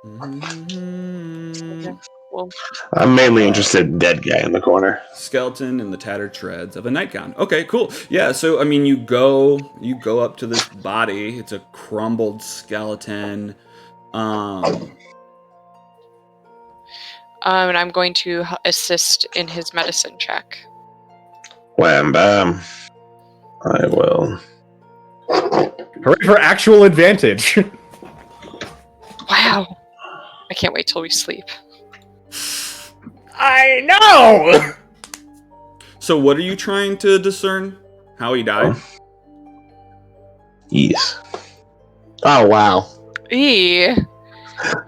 Mm-hmm. Okay. Well, I'm mainly interested in dead guy in the corner. Skeleton in the tattered shreds of a nightgown. Okay, cool. Yeah, so I mean, you go up to this body. It's a crumbled skeleton. and I'm going to assist in his medicine check. Wham bam. I will. Hooray for actual advantage. Wow. I can't wait till we sleep. I know! So what are you trying to discern? How he died? Yes. Oh wow. Eee.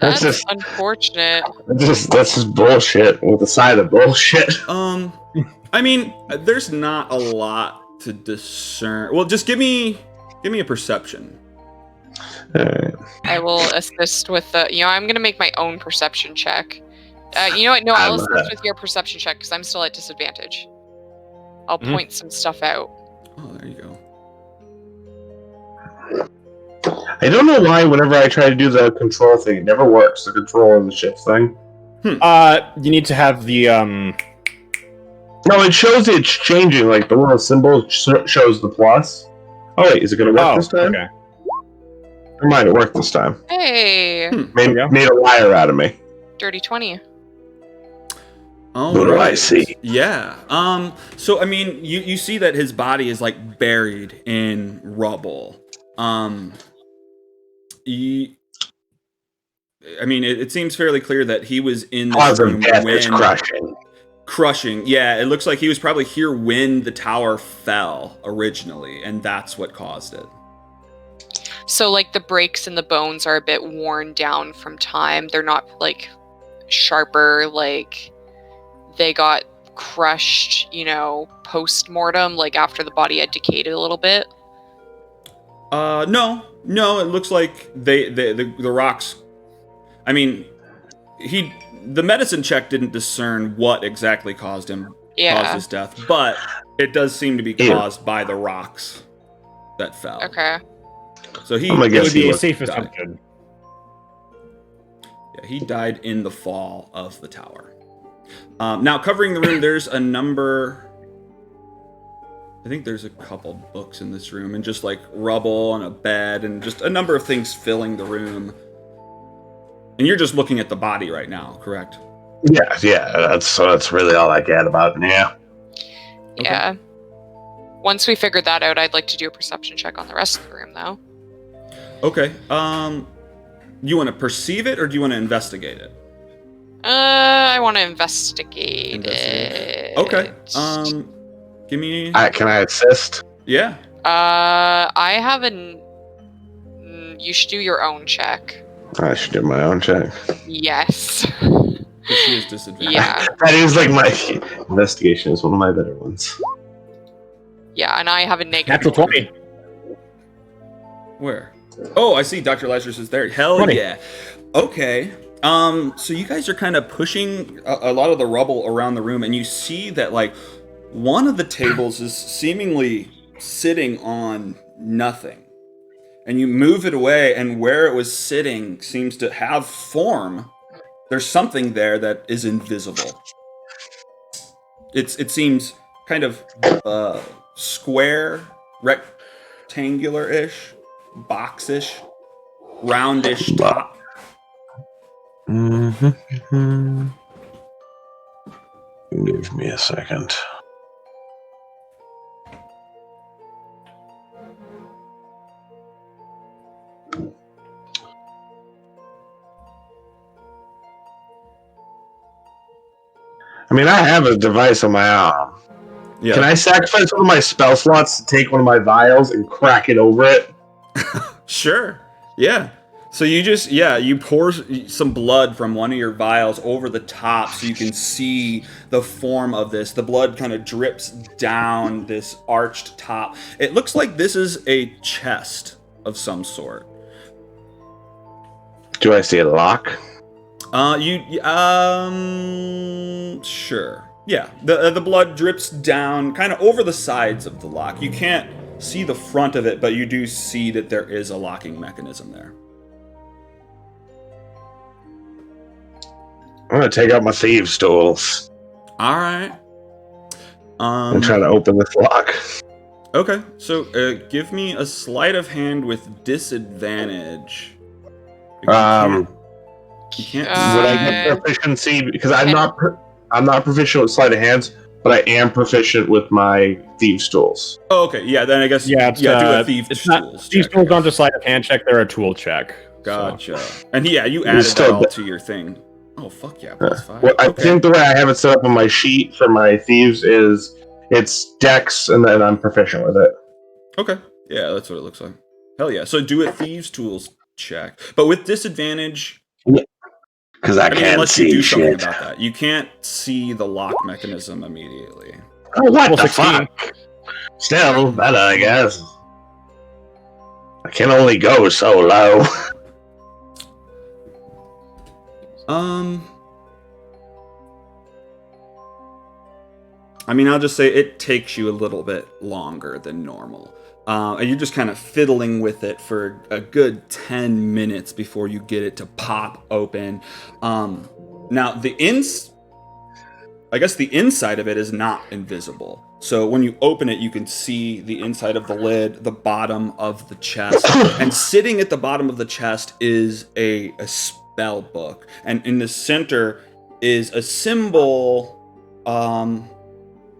That's That's just unfortunate. that's just bullshit with a side of bullshit. I mean, there's not a lot to discern. Well, just give me a perception. Alright. I will assist with the. I'm going to make my own perception check. You know what? No, I'll assist with your perception check because I'm still at disadvantage. I'll point some stuff out. Oh, there you go. I don't know why whenever I try to do the control thing, it never works. The control and the shift thing. You need to have the, No, it shows it's changing. Like the little symbol shows the plus. Oh wait, is it going to work this time? Okay. Never mind, it worked this time. Hey, Made a liar out of me. dirty 20. All What do I right. see? Yeah. So I mean, you see that his body is like buried in rubble. It seems fairly clear that he was in this room when crushing. Yeah, it looks like he was probably here when the tower fell originally, and that's what caused it. So, like, the breaks in the bones are a bit worn down from time. They're not, like, sharper, like, they got crushed, post-mortem, like, after the body had decayed a little bit. No, it looks like the rocks. I mean, the medicine check didn't discern what exactly caused his death, but it does seem to be caused by the rocks that fell. Okay. So it would be a safe assumption. Yeah, he died in the fall of the tower. Now, covering the room, there's a number. I think there's a couple books in this room, and just like rubble and a bed, and just a number of things filling the room. And you're just looking at the body right now, correct? Yeah. That's really all I get about it. Yeah. Yeah. Okay. Once we figured that out, I'd like to do a perception check on the rest of the room, though. Okay. You want to perceive it, or do you want to investigate it? I want to investigate it. Okay. Give me. Can I assist? Yeah. I have you should do your own check. I should do my own check. Yes. She is disadvantaged. Yeah. That is like my investigation is one of my better ones. Yeah, and I have a negative. Natural 20. Where? Oh, I see. Dr. Lazarus is there. Hell 20. Yeah. Okay. So you guys are kind of pushing a lot of the rubble around the room, and you see that like one of the tables is seemingly sitting on nothing. And you move it away, and where it was sitting seems to have form. There's something there that is invisible. It seems kind of square, rectangular-ish, box-ish, roundish top. Mm-hmm. Give me a second. I mean, I have a device on my arm. Yeah. Can I sacrifice one of my spell slots to take one of my vials and crack it over it? Sure. Yeah. So you pour some blood from one of your vials over the top so you can see the form of this. The blood kind of drips down this arched top. It looks like this is a chest of some sort. Do I see a lock? Sure. Yeah, the blood drips down kind of over the sides of the lock. You can't see the front of it, but you do see that there is a locking mechanism there. I'm gonna take out my thieves' tools. All right. And try to open this lock. Okay, so give me a sleight of hand with disadvantage. You can't. Would I get proficiency because I'm not proficient with sleight of hands, but I am proficient with my thieves' tools. Oh, okay, yeah. Then I guess do a thieves' tools. Thieves' tools aren't a sleight of hand check; they're a tool check. Gotcha. So. And you added that all to your thing. Oh fuck yeah, +5. Well, I think the way I have it set up on my sheet for my thieves is it's Dex, and then I'm proficient with it. Okay. Yeah, that's what it looks like. Hell yeah. So do a thieves' tools check, but with disadvantage. Because I can't unless see you do shit. Something about that. You can't see the lock mechanism immediately. Oh, what the fuck? Still better, I guess. I can only go so low. I mean, I'll just say it takes you a little bit longer than normal. And you're just kind of fiddling with it for a good 10 minutes before you get it to pop open. Now, the inside of it is not invisible. So when you open it, you can see the inside of the lid, the bottom of the chest. And sitting at the bottom of the chest is a spell book. And in the center is a symbol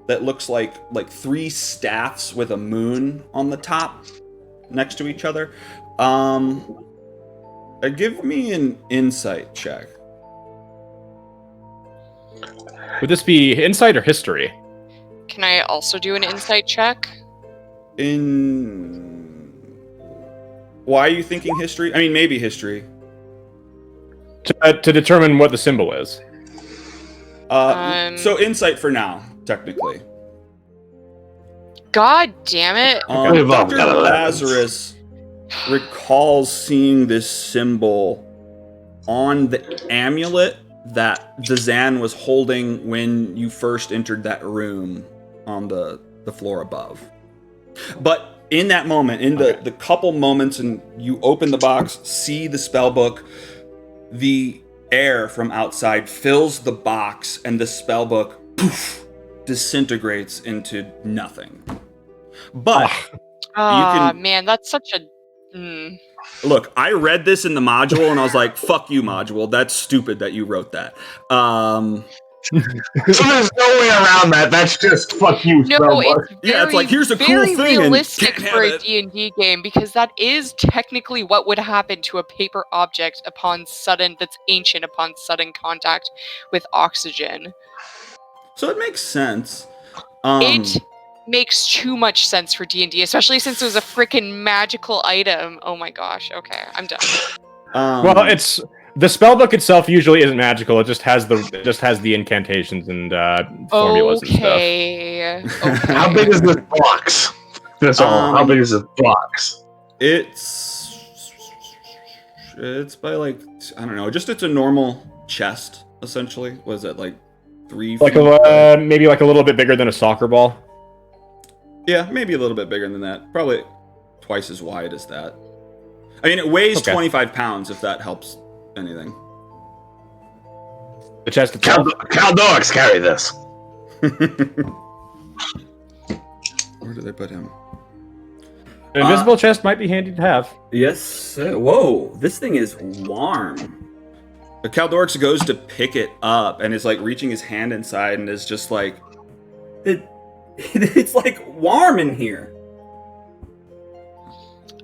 that looks like 3 staffs with a moon on the top next to each other. Give me an insight check. Would this be insight or history? Can I also do an insight check? Why are you thinking history? I mean, maybe history. To determine what the symbol is. So insight for now, technically. God damn it. Dr. Lazarus recalls seeing this symbol on the amulet that Dazan was holding when you first entered that room on the floor above. But in that moment, in the couple moments, and you open the box, see the spell book, the air from outside fills the box, and the spell book poof, disintegrates into nothing. But man, that's such a Look, I read this in the module and I was like, fuck you, module. That's stupid that you wrote that. So there's no way around that. That's just fuck you. No, it's like, here's a cool thing. Very realistic for a it. D&D game, because that is technically what would happen to a paper object that's ancient upon sudden contact with oxygen. So it makes sense. It makes too much sense for D&D, especially since it was a freaking magical item. Oh my gosh. Okay, I'm done. Well, it's the spellbook itself usually isn't magical. It just has the incantations and formulas and stuff. Okay. How big is this box? That's all. How big is this box? It's by like, I don't know, it's a normal chest essentially. What is it, like 3 feet? Like maybe like a little bit bigger than a soccer ball. Yeah, maybe a little bit bigger than that. Probably twice as wide as that. I mean, it weighs 25 pounds, if that helps anything. The chest of Cal dogs carry this. Where did they put him? An invisible chest might be handy to have. Yes. Whoa, this thing is warm. The Caldorix goes to pick it up and is like reaching his hand inside and is just like, it's like warm in here.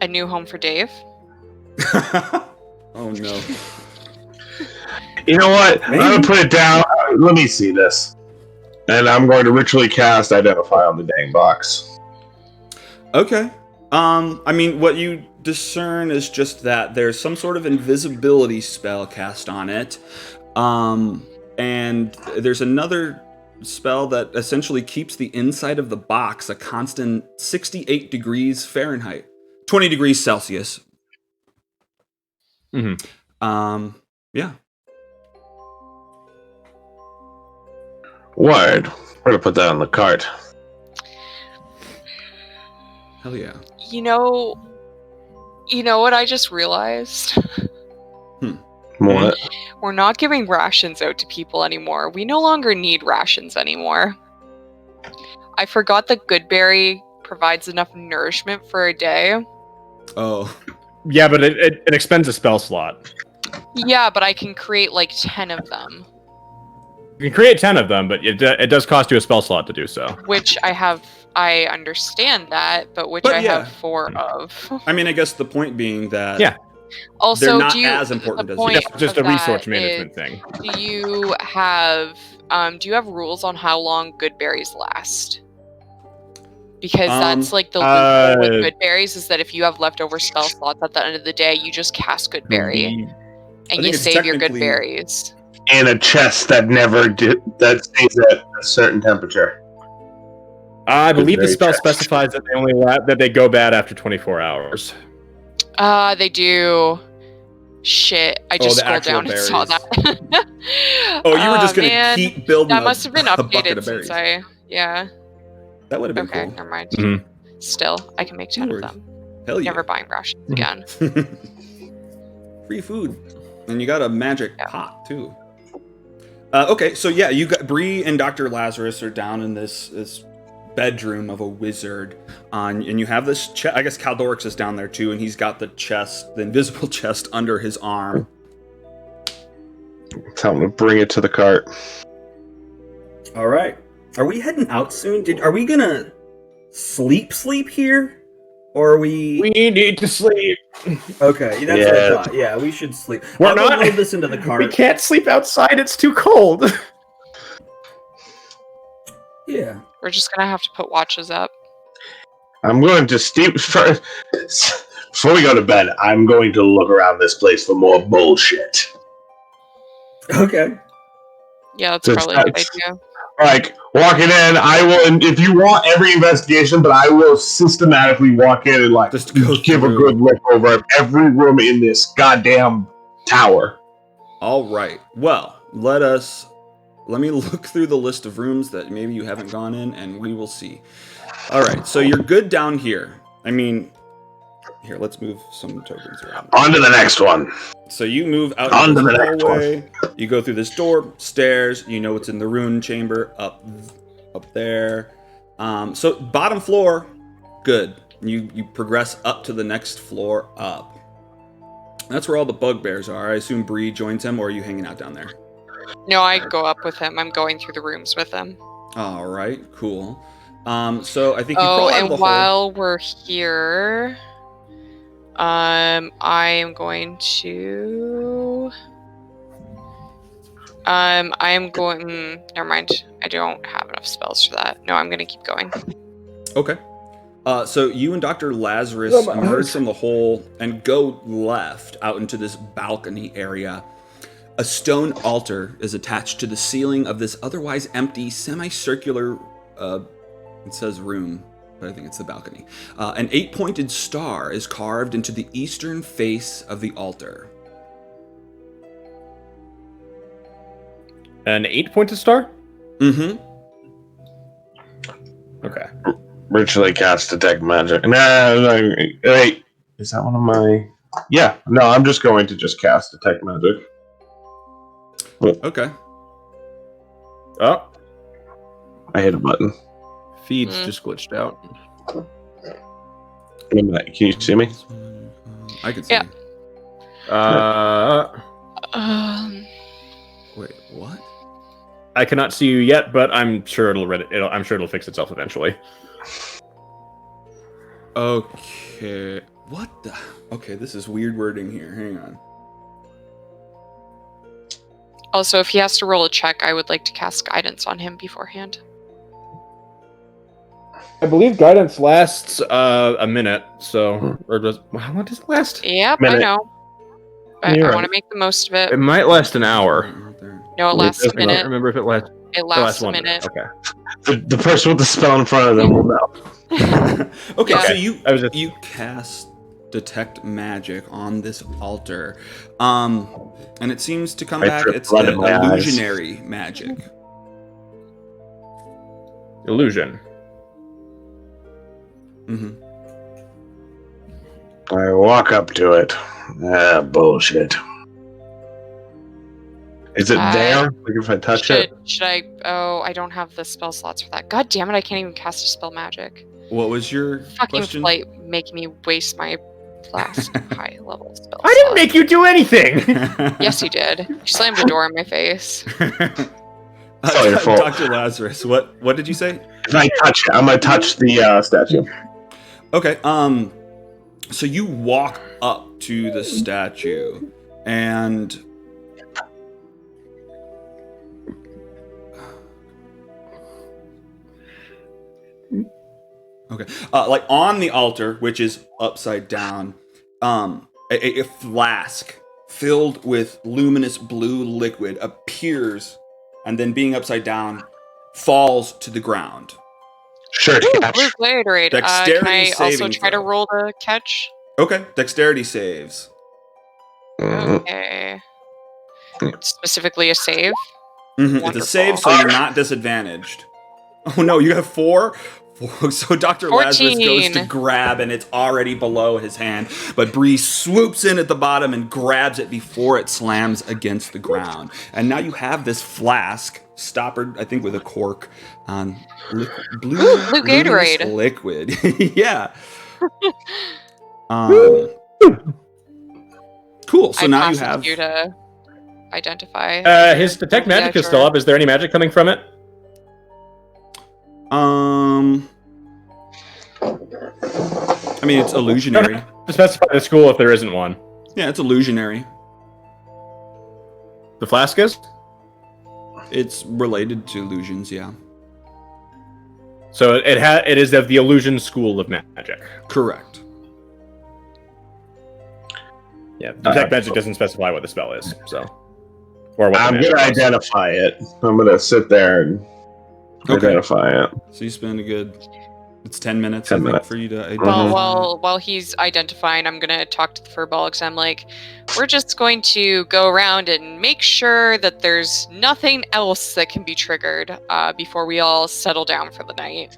A new home for Dave. Oh no. You know what? I'm going to put it down. Let me see this. And I'm going to ritually cast Identify on the dang box. Okay. I mean, what you discern is just that there's some sort of invisibility spell cast on it. And there's another spell that essentially keeps the inside of the box a constant 68 degrees Fahrenheit, 20 degrees Celsius. Mm-hmm. Yeah. Word. We're gonna put that on the cart. Hell yeah. You know what I just realized? What? We're not giving rations out to people anymore. We no longer need rations anymore. I forgot that Goodberry provides enough nourishment for a day. Oh. Yeah, but it expends a spell slot. Yeah, but I can create like 10 of them. You can create 10 of them, but it does cost you a spell slot to do so. Which I understand that, but I have 4 of. I mean, I guess the point being that also, they're not as important as it's just a resource management thing. Do you have rules on how long good berries last? Because that's like the loophole with good berries is that if you have leftover spell slots at the end of the day, you just cast good berry and you save your good berries. In a chest that that stays at a certain temperature. I believe the spell specifies that they go bad after 24 hours. They do. Shit, I just scrolled down and saw that. Oh, you were just gonna keep building. That must have been updated since That would have been okay, cool. never mind. Mm-hmm. Still, I can make 10 of them. Hell yeah. Never buying rations again. Free food. And you got a magic pot, too. Okay, so yeah, you got Bree and Dr. Lazarus are down in this bedroom of a wizard. And you have this chest. I guess Caldorix is down there, too, and he's got the invisible chest under his arm. Tell him to bring it to the cart. All right. Are we heading out soon? Are we gonna sleep here? Or are we... We need to sleep. Okay, that's what I thought. Yeah, we should sleep. We're not... load this into the cart. We can't sleep outside, it's too cold. Yeah. We're just gonna have to put watches up. I'm going to steep first. Before we go to bed, I'm going to look around this place for more bullshit. Okay. Yeah, that's probably a good idea. Like, walking in, I will, if you want every investigation, but I will systematically walk in and, like, just give a good look over every room in this goddamn tower. All right. Well, let me look through the list of rooms that maybe you haven't gone in, and we will see. All right, so you're good down here. I mean, here, let's move some tokens around. On to the next one. So you move out into the hallway. You go through this door, stairs. You know what's in the rune chamber up there. So bottom floor, good. You progress up to the next floor up. That's where all the bugbears are. I assume Bree joins him, or are you hanging out down there? No, I go up with him. I'm going through the rooms with him. All right, cool. So I think you crawl out of the while we're here, I am going to. Never mind. I don't have enough spells for that. No, I'm going to keep going. Okay. So you and Dr. Lazarus emerge from the hole and go left out into this balcony area. A stone altar is attached to the ceiling of this otherwise empty, semicircular, it says room, but I think it's the balcony. An 8-pointed star is carved into the eastern face of the altar. An 8-pointed star? Mm-hmm. Okay. Ritually cast detect magic. No, wait. Is that one of my... Yeah, no, I'm just going to just cast detect magic. Okay. Oh. I hit a button. Feed's just glitched out. Can you see me? I can see you. Wait, what? I cannot see you yet, but I'm sure it'll fix itself eventually. Okay. What the? Okay, this is weird wording here. Hang on. Also, if he has to roll a check, I would like to cast guidance on him beforehand. I believe guidance lasts a minute, so... How does it last? Yep, I know. But I want to make the most of it. It might last an hour. No, it lasts a minute. I don't remember if it lasts... It lasts a minute. Okay. The person with the spell in front of them will know. Okay, so you cast detect magic on this altar. And it seems to come back, it's illusionary magic. Illusion. Mm-hmm. I walk up to it. Bullshit. Is it there? Like if I touch it? Should I? Oh, I don't have the spell slots for that. God damn it! I can't even cast a spell magic. What was your Fucking question? flight making me waste my last high level spell. I didn't make you do anything. Yes, you did. You slammed a door in my face. Your fault. Dr. Lazarus, what did you say? If I touch it, I'm gonna touch the statue. Okay. So you walk up to the statue, and okay, like on the altar, which is upside down, a flask filled with luminous blue liquid appears, and then being upside down, falls to the ground. Sure, Ooh, catch. blue Gatorade. Dexterity Can I also saving try to throw. roll to catch? Okay, dexterity saves. Okay. Specifically a save? It's a save, so you're not disadvantaged. Oh no, you have 4? So Dr. 14. Lazarus goes to grab, and it's already below his hand. But Bree swoops in at the bottom and grabs it before it slams against the ground. And now you have this flask, stoppered, I think, with a cork on blue Gatorade. liquid. Yeah. Cool. So now you have. You to identify. His detect magic is still up. Is there any magic coming from it? I mean, it's illusionary. To specify the school if there isn't one. Yeah, it's illusionary. The flask is? It's related to illusions, yeah. So it is of the illusion school of magic. Correct. Yeah, detect magic doesn't specify what the spell is, so. Or what I'm gonna identify it. I'm gonna sit there and identify it. So you spend a good. It's 10 minutes, 10 I think, minutes. for you to identify. While he's identifying, I'm gonna talk to the furball because I'm like, we're just going to go around and make sure that there's nothing else that can be triggered before we all settle down for the night.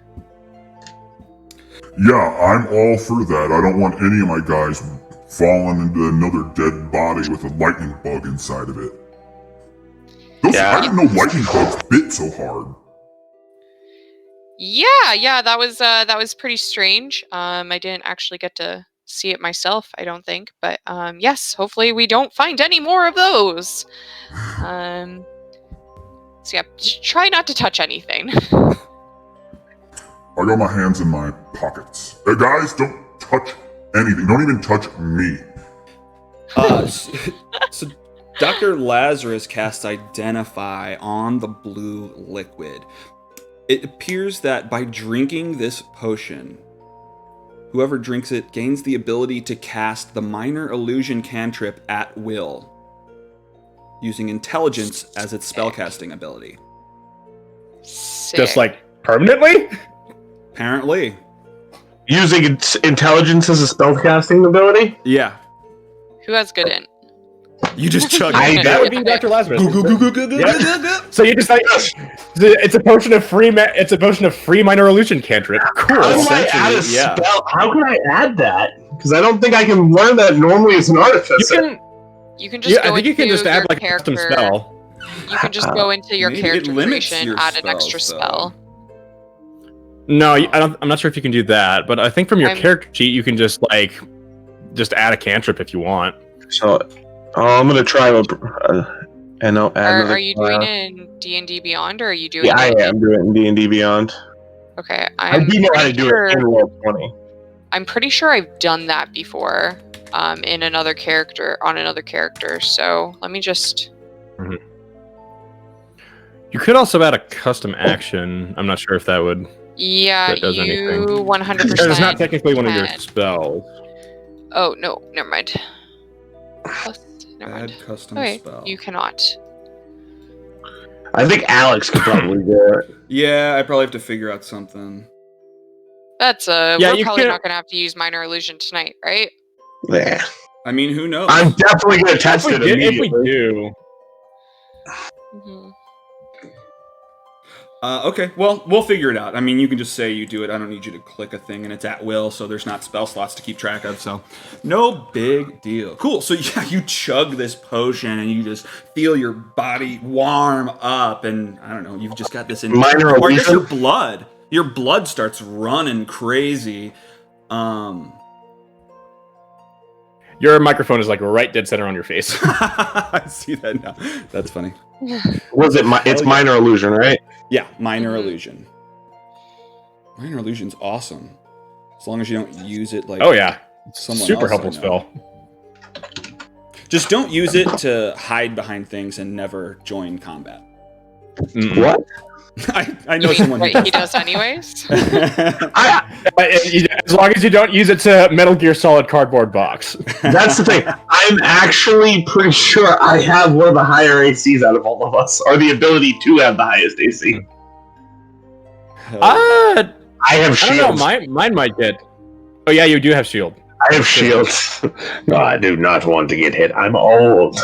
Yeah, I'm all for that. I don't want any of my guys falling into another dead body with a lightning bug inside of it. I didn't know lightning bugs bit so hard. Yeah, that was pretty strange. I didn't actually get to see it myself, I don't think, but yes, hopefully we don't find any more of those. So yeah, just try not to touch anything. I got my hands in my pockets. Guys, don't touch anything. Don't even touch me. So Dr. Lazarus casts Identify on the blue liquid. It appears that by drinking this potion, whoever drinks it gains the ability to cast the minor illusion cantrip at will, using intelligence as its spellcasting ability. Sick. Just like permanently? Apparently. Using intelligence as a spellcasting ability? Yeah. Who has good int? You just chug I it. That would be Dr. Lazarus. Yeah. So you just like it's a potion of free. It's a potion of free minor illusion cantrip. Cool. How do I add a Essentially, yeah. spell? How can I add that? Because I don't think I can learn that normally as an artificer. You can just go I think you can into just add your like a custom character. spell. You can just go into your Maybe character it limits creation, your add an extra spells, spell. No, I'm not sure if you can do that, but I think from your I'm- character sheet you can just add a cantrip if you want. So, I'm gonna try and I'll add another Are you doing class. it in D&D Beyond, or are you doing Yeah, I it am doing it in D&D Beyond. Okay, I do know how to do it in Roll20. I'm pretty sure I've done that before in another character, on another character, so let me just... You could also add a custom action. I'm not sure if that would. Yeah, That does you anything. 100%. It's not technically one of your can. spells. Oh, no, never mind. Plus, never mind. Add custom Okay, spell. you cannot. I think Alex could probably do it. Yeah, I probably have to figure out something. That's Yeah, we're you probably can- not going to have to use Minor Illusion tonight, right? Yeah. I mean, who knows? I'm definitely gonna test it If immediately. we do, Mm-hmm. Okay, well, we'll figure it out. I mean, you can just say you do it. I don't need you to click a thing, and it's at will, so there's not spell slots to keep track of, so no big deal. Cool, so yeah, you chug this potion, and you just feel your body warm up, and I don't know, you've just got this... Minor or I guess illusion? your blood starts running crazy. Your microphone is like right dead center on your face. I see that now. That's funny. Was it? It's minor illusion, right? Yeah, minor illusion. Minor illusion's awesome. As long as you don't use it like... Oh yeah, someone super else helpful spell. Just don't use it to hide behind things and never join combat. What? I know someone who Wait, he does anyways? As long as you don't use it to Metal Gear Solid cardboard box. That's the thing. I'm actually pretty sure I have one of the higher ACs out of all of us, or the ability to have the highest AC. I have shields. don't know. Mine might get. Oh yeah, you do have shield. I have shields. No, I do not want to get hit. I'm old.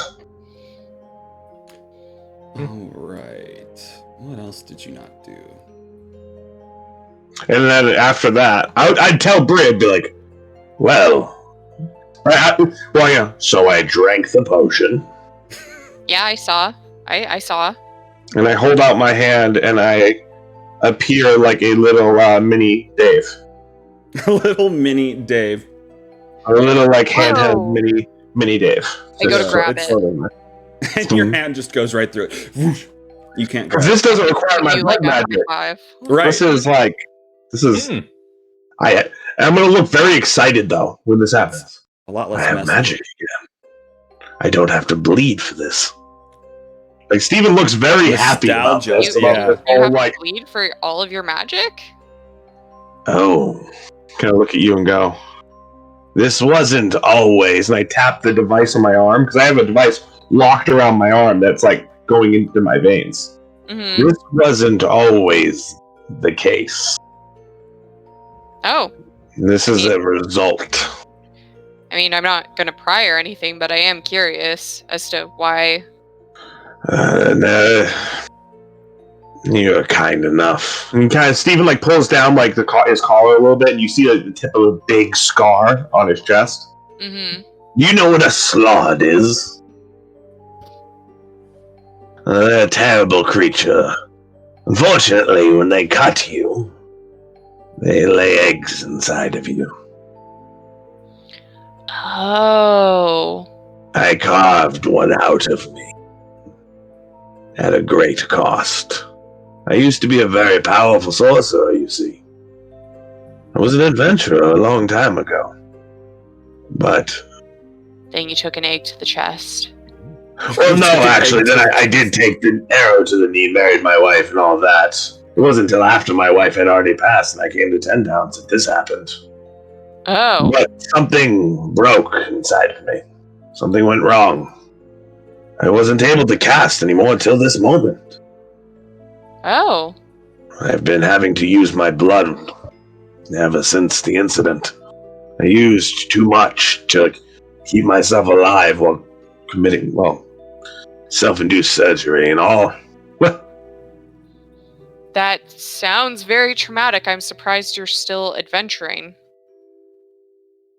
All right. What else did you not do? And then after that, I'd tell Bri, I'd be like, well, yeah. So I drank the potion. Yeah, I saw. I saw. And I hold out my hand, and I appear like a little mini Dave. A little mini Dave. A little like handheld mini Dave. I go to grab it. And your hand just goes right through it. Whoosh. You can't grab This doesn't require my You blood like magic. Right. This is. I'm gonna look very excited though when this happens. A lot less I have messy. magic again. I don't have to bleed for this. Like Steven looks very happy about Nostalgia. this. You, About Yeah. this you whole, have like, to bleed for all of your magic? oh, can I look at you and go, this wasn't always, and I tap the device on my arm, because I have a device locked around my arm that's like going into my veins. Mm-hmm. This wasn't always the case. Oh. This is a result. I mean, I'm not going to pry or anything, but I am curious as to why. No, you're kind enough. And kind of Steven like pulls down like his collar a little bit, and you see like the tip of a big scar on his chest. Mm-hmm. You know what a slod is? They're a terrible creature. Unfortunately, when they cut you, they lay eggs inside of you. Oh. I carved one out of me. At a great cost. I used to be a very powerful sorcerer, you see. I was an adventurer a long time ago. But... Then you took an egg to the chest. well, no, actually, then I did take the arrow to the knee, married my wife, and all that. It wasn't until after my wife had already passed and I came to 10 Towns that this happened. Oh. But something broke inside of me. Something went wrong. I wasn't able to cast anymore until this moment. Oh. I've been having to use my blood ever since the incident. I used too much to keep myself alive while committing, self-induced surgery and all. That sounds very traumatic. I'm surprised you're still adventuring.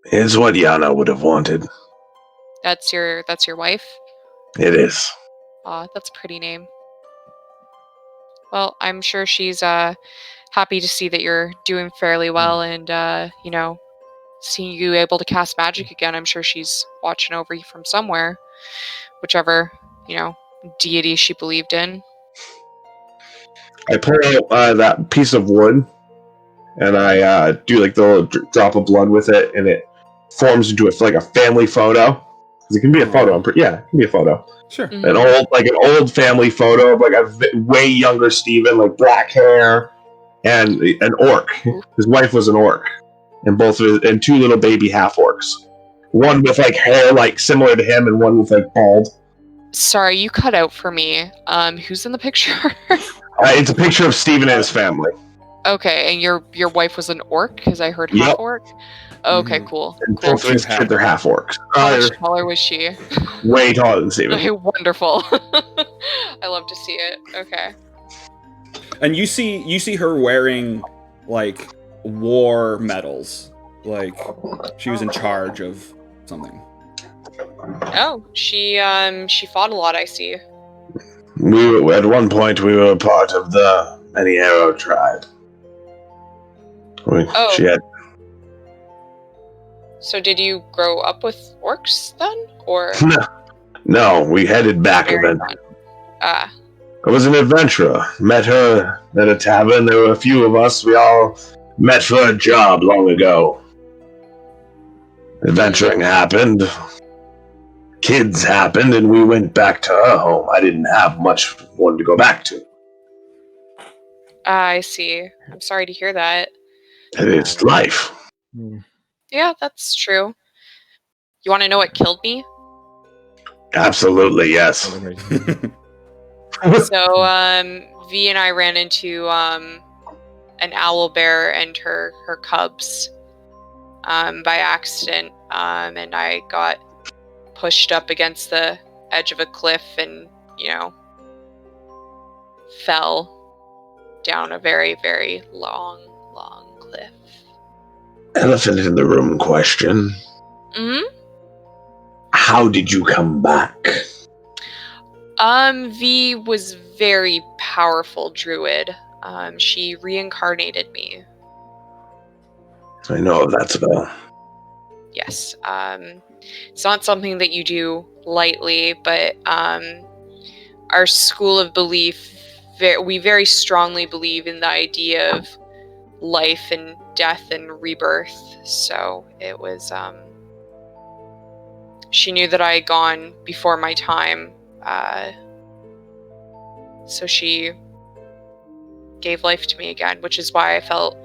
It's what Yana would have wanted. That's your wife? It is. Aw, that's a pretty name. Well, I'm sure she's happy to see that you're doing fairly well and, seeing you able to cast magic again. I'm sure she's watching over you from somewhere. Whichever, deity she believed in. I pull out that piece of wood, and I do like the little drop of blood with it, and it forms into like a family photo. Because it can be a photo. It can be a photo. Sure. Mm-hmm. An old family photo of like a way younger Steven, like black hair, and an orc. His wife was an orc, and and two little baby half orcs. One with like hair like similar to him, and one with like bald. Sorry, you cut out for me. Who's in the picture? It's a picture of Steven and his family. Okay, and your wife was an orc? Because I heard half orc? Okay, cool. And Cool. both of his kids are half orcs. How much taller was she? Way taller than Steven. Okay, wonderful. I love to see it. Okay. And you see her wearing like war medals, like she was in charge of something. Oh, she fought a lot, I see. At one point we were part of the Many Arrow tribe. Oh. She had. So did you grow up with orcs then, or? No, we headed back eventually. I was an adventurer. Met her at a tavern. There were a few of us. We all met for a job long ago. Adventuring happened. Kids happened, and we went back to her home. I didn't have much one to go back to. I see. I'm sorry to hear that. It's life. Yeah, that's true. You want to know what killed me? Absolutely, yes. So, V and I ran into an owl bear and her cubs by accident, and I got pushed up against the edge of a cliff and, fell down a very, very long cliff. Elephant in the room question. Mm-hmm. How did you come back? V was very powerful druid. She reincarnated me. I know that spell. Yes. It's not something that you do lightly, but our school of belief, we very strongly believe in the idea of life and death and rebirth. So it was, she knew that I had gone before my time, so she gave life to me again, which is why I felt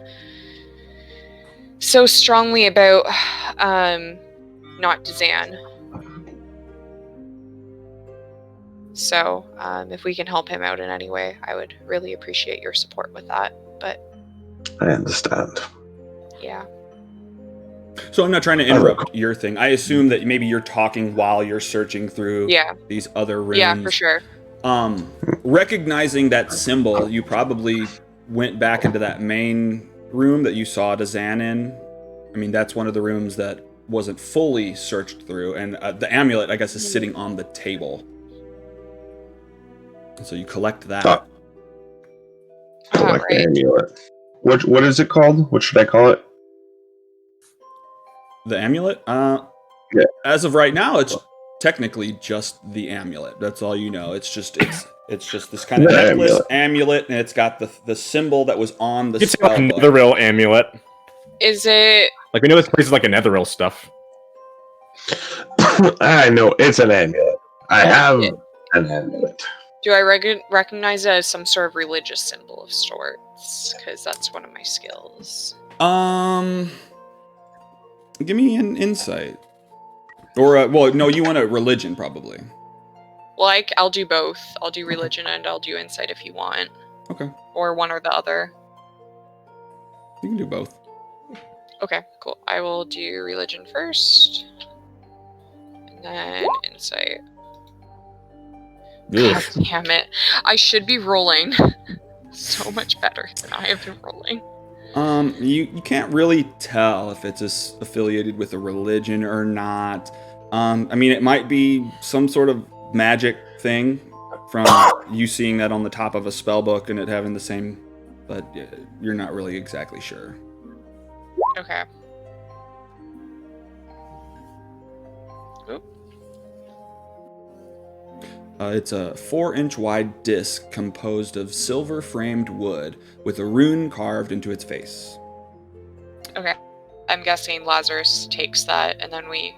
so strongly about not Dazan. So if we can help him out in any way, I would really appreciate your support with that. But I understand. Yeah. So I'm not trying to interrupt your thing. I assume that maybe you're talking while you're searching through these other rooms. Yeah, for sure. Recognizing that symbol, you probably went back into that main room that you saw Dazan in. I mean, that's one of the rooms that wasn't fully searched through, and the amulet, I guess, is sitting on the table. So you collect that. Collect the amulet. What is it called? What should I call it? The amulet? Yeah. As of right now, it's technically just the amulet. That's all you know. It's just this kind of necklace amulet, and it's got the symbol that was on the spell book. It's like a netheril amulet. Is it? Like, we know this place is like a netheril stuff. I know it's an amulet. I have an amulet. Do I recognize it as some sort of religious symbol of sorts? Because that's one of my skills. Give me an insight. Or, well, no, you want a religion, probably. Well, I'll do both. I'll do religion and I'll do insight if you want. Okay. Or one or the other. You can do both. Okay, cool. I will do religion first. And then insight. God damn it. I should be rolling so much better than I have been rolling. You can't really tell if it's affiliated with a religion or not. I mean, it might be some sort of magic thing from you seeing that on the top of a spell book and it having the same, but you're not really exactly sure. Okay. Oop. It's a 4-inch wide disc composed of silver-framed wood with a rune carved into its face. Okay. I'm guessing Lazarus takes that, and then we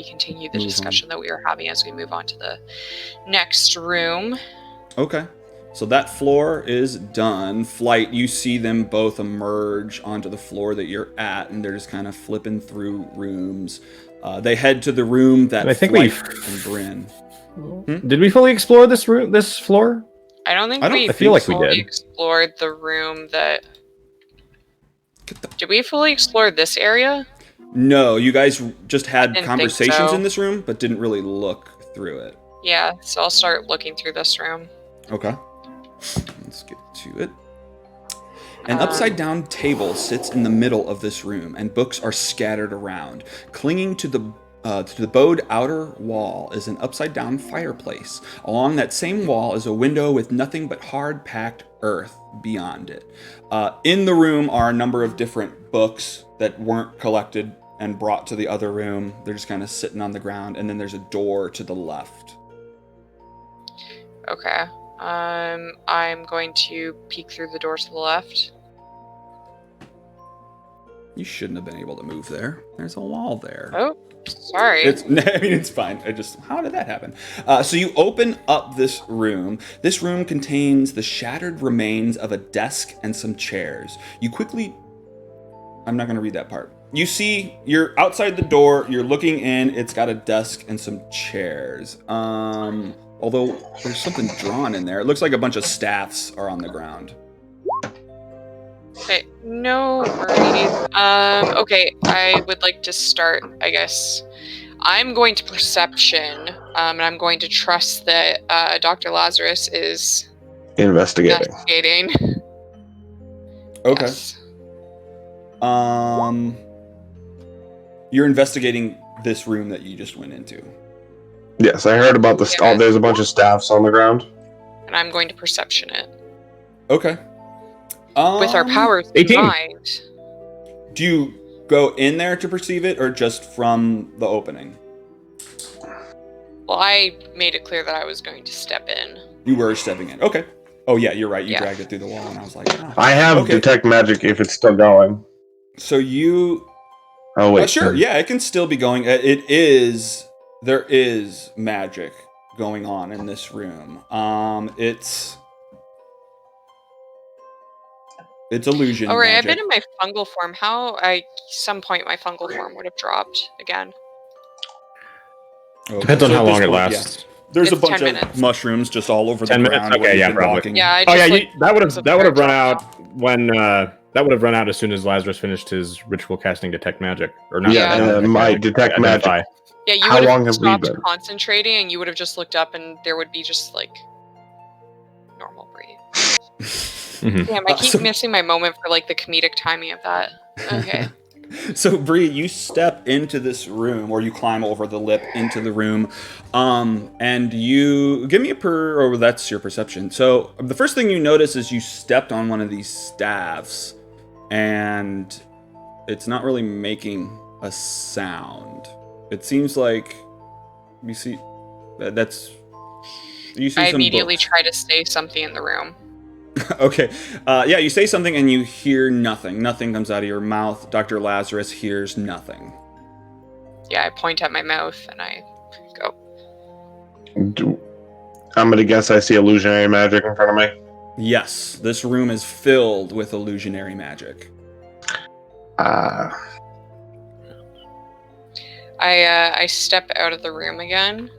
continue the discussion that we were having as we move on to the next room. Okay. So that floor is done. Flight, you see them both emerge onto the floor that you're at, and they're just kind of flipping through rooms. They head to the room that I think Flight and Bryn. Did we fully explore this floor? I don't think I feel like we did. Explored the room that... Did we fully explore this area? No, you guys just had Didn't conversations think so. in this room, but didn't really look through it. Yeah, so I'll start looking through this room. Okay. Let's get to it. An upside-down table sits in the middle of this room, and books are scattered around. Clinging to the bowed outer wall is an upside-down fireplace. Along that same wall is a window with nothing but hard-packed earth beyond it. In the room are a number of different books that weren't collected and brought to the other room. They're just kind of sitting on the ground, and then there's a door to the left. Okay. I'm going to peek through the door to the left. You shouldn't have been able to move there. There's a wall there. Oh, sorry. It's fine. How did that happen? So you open up this room. This room contains the shattered remains of a desk and some chairs. I'm not going to read that part. You're outside the door. You're looking in. It's got a desk and some chairs. Although there's something drawn in there. It looks like a bunch of staffs are on the ground. Okay, no worries. Okay, I would like to start, I guess. I'm going to perception, and I'm going to trust that Dr. Lazarus is investigating. Okay. Yes. You're investigating this room that you just went into. Yes, I heard about this. Yeah. There's a bunch of staffs on the ground. And I'm going to perception it. Okay. With our powers 18. combined. Do you go in there to perceive it, or just from the opening? Well, I made it clear that I was going to step in. You were stepping in. Okay. Oh yeah, you're right. You Yeah. dragged it through the wall, and I was like, oh. I have Okay. detect magic if it's still going. So you... Oh wait. sure. Yeah, it can still be going. There is magic going on in this room. It's illusion Oh, right, magic. I've been in my fungal form. Some point my fungal form would have dropped again. Okay, Depends on so how at this long it point, lasts. yeah. There's a It's bunch 10 of minutes. mushrooms just all over 10 the minutes? ground. where Okay, you've yeah, been probably. walking. Yeah, I Oh just, yeah, like, that would was have a run drop out when that would have run out as soon as Lazarus finished his ritual casting detect magic, or not? Yeah, detect my magic, detect identify. magic. Yeah, you How would long have have we stopped been? concentrating, and you would have just looked up, and there would be just like normal breathe. Mhm. Damn, I keep so- missing my moment for like the comedic timing of that. Okay. So, Bree, you step into this room, or you climb over the lip into the room, and you give me that's your perception. So, the first thing you notice is you stepped on one of these staffs, and it's not really making a sound. It seems like you see I some immediately books. try to say something in the room. Okay. Yeah, you say something and you hear nothing. Nothing comes out of your mouth. Dr. Lazarus hears nothing. Yeah, I point at my mouth and I go. I'm gonna guess I see illusionary magic in front of me. Yes, this room is filled with illusionary magic. I step out of the room again,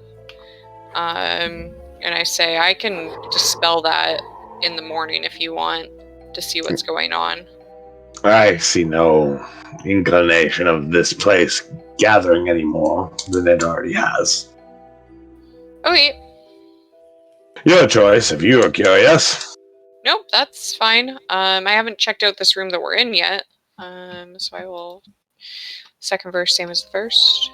and I say I can dispel that in the morning if you want to see what's going on. I see no inclination of this place gathering any more than it already has. Okay, Your choice, if you are curious. nope, that's fine. I haven't checked out this room that we're in yet, so I will. Second verse, same as the first.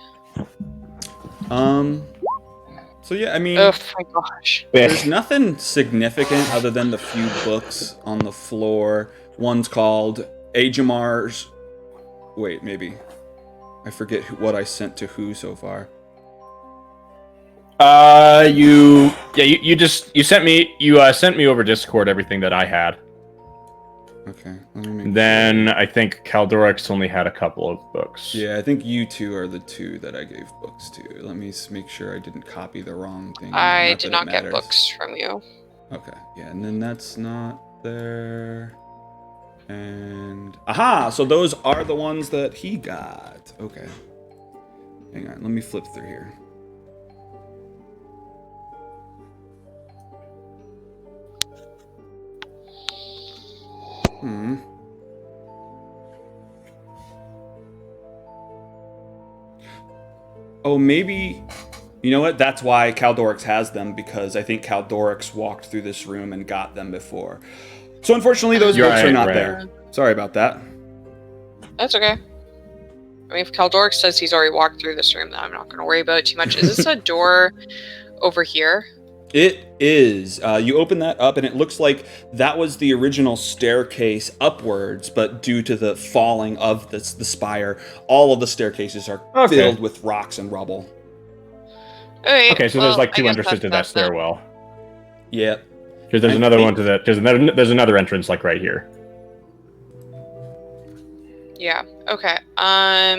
So yeah, I mean, Oh my gosh. there's nothing significant other than the few books on the floor. One's called Ajamar's. Wait, maybe. I forget what I sent to who so far. You sent me over Discord everything that I had. Okay, let me make Then I think Caldorix only had a couple of books. Yeah, I think you two are the two that I gave books to. Let me make sure I didn't copy the wrong thing. I that did it not get matters. books from you. Okay, yeah, and then that's not there. And aha! So those are the ones that he got. Okay. Hang on, let me flip through here. Oh, maybe You know what? That's why Caldorix has them, because I think Caldorix walked through this room and got them before. So unfortunately, those books are not there. Sorry about that. That's okay. I mean, if Caldorix says he's already walked through this room, then I'm not going to worry about it too much. Is this a door over here? It is. You open that up, and it looks like that was the original staircase upwards, but due to the falling of the spire, all of the staircases are filled with rocks and rubble. Okay, so there's like two entrances to that stairwell. Yep. Because there's another one to that. There's another entrance like right here. Yeah. Okay.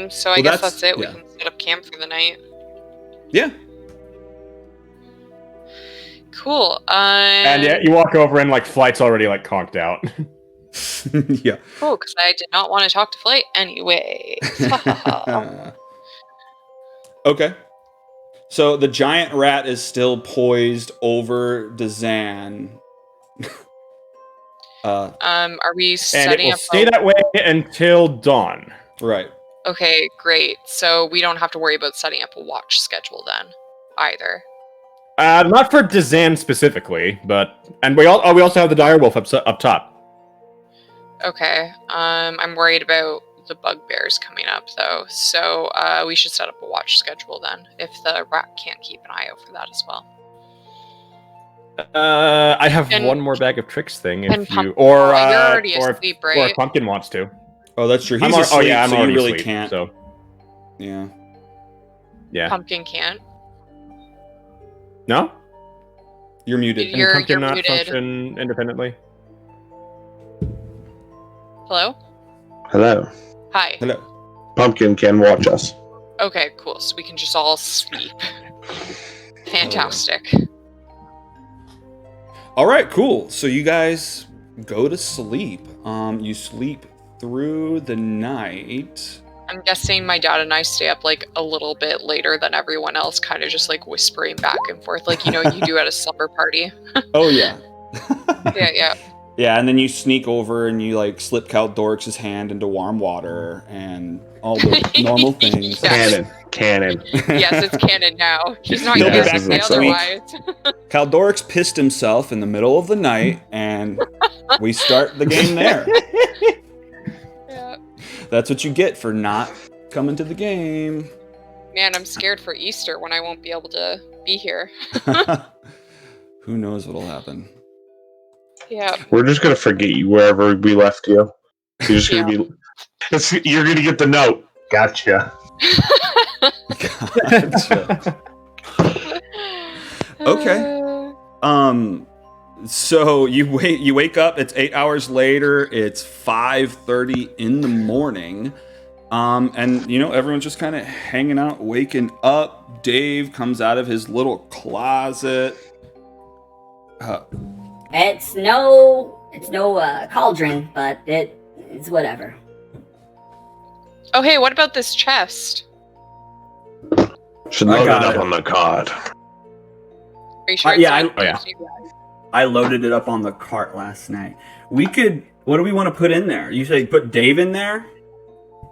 So I guess that's it. We can set up camp for the night. Yeah. Cool. And yeah, you walk over and like Flight's already like conked out. Yeah. Cool, because I did not want to talk to Flight anyway. Okay. So the giant rat is still poised over Dazan. Are we and it will up? Stay that way until dawn. Right. Okay, great. So we don't have to worry about setting up a watch schedule then, either. Not for Dazan specifically, and we also have the direwolf up top. Okay. I'm worried about the bugbears coming up though, so we should set up a watch schedule then, if the rat can't keep an eye out for that as well. I have one more bag of tricks thing if you you're already asleep, right? Or if Pumpkin wants to. Oh, that's true. He's asleep, I'm so already you really asleep, can't. So yeah. Pumpkin can't. No? You're muted. You're Pumpkin not muted. function independently? Hello? Hello. Hi. Hello. Pumpkin can watch us. Okay, cool. So we can just all sleep. Fantastic. All right, cool. So you guys go to sleep. You sleep through the night. I'm guessing my dad and I stay up like a little bit later than everyone else, kind of just like whispering back and forth, like you do at a slumber party. Oh yeah. Yeah. Yeah, and then you sneak over and you like slip Caldorix's hand into warm water and all the normal things. Yes. Canon. Yes, it's canon now. He's not He'll be here back to say next week. otherwise. Caldorix pissed himself in the middle of the night, and we start the game there. Yeah. That's what you get for not coming to the game. Man, I'm scared for Easter when I won't be able to be here. Who knows what'll happen? Yeah. We're just gonna forget you wherever we left you. You're just gonna be. You're gonna get the note. Gotcha. Gotcha. Okay. So you wake up, it's 8 hours later, it's 5:30 in the morning. And everyone's just kind of hanging out, waking up. Dave comes out of his little closet. It's no cauldron, but it's whatever. Oh, hey, what about this chest? Should load it up on the card. Are you sure? I loaded it up on the cart last night. What do we want to put in there? You say put Dave in there?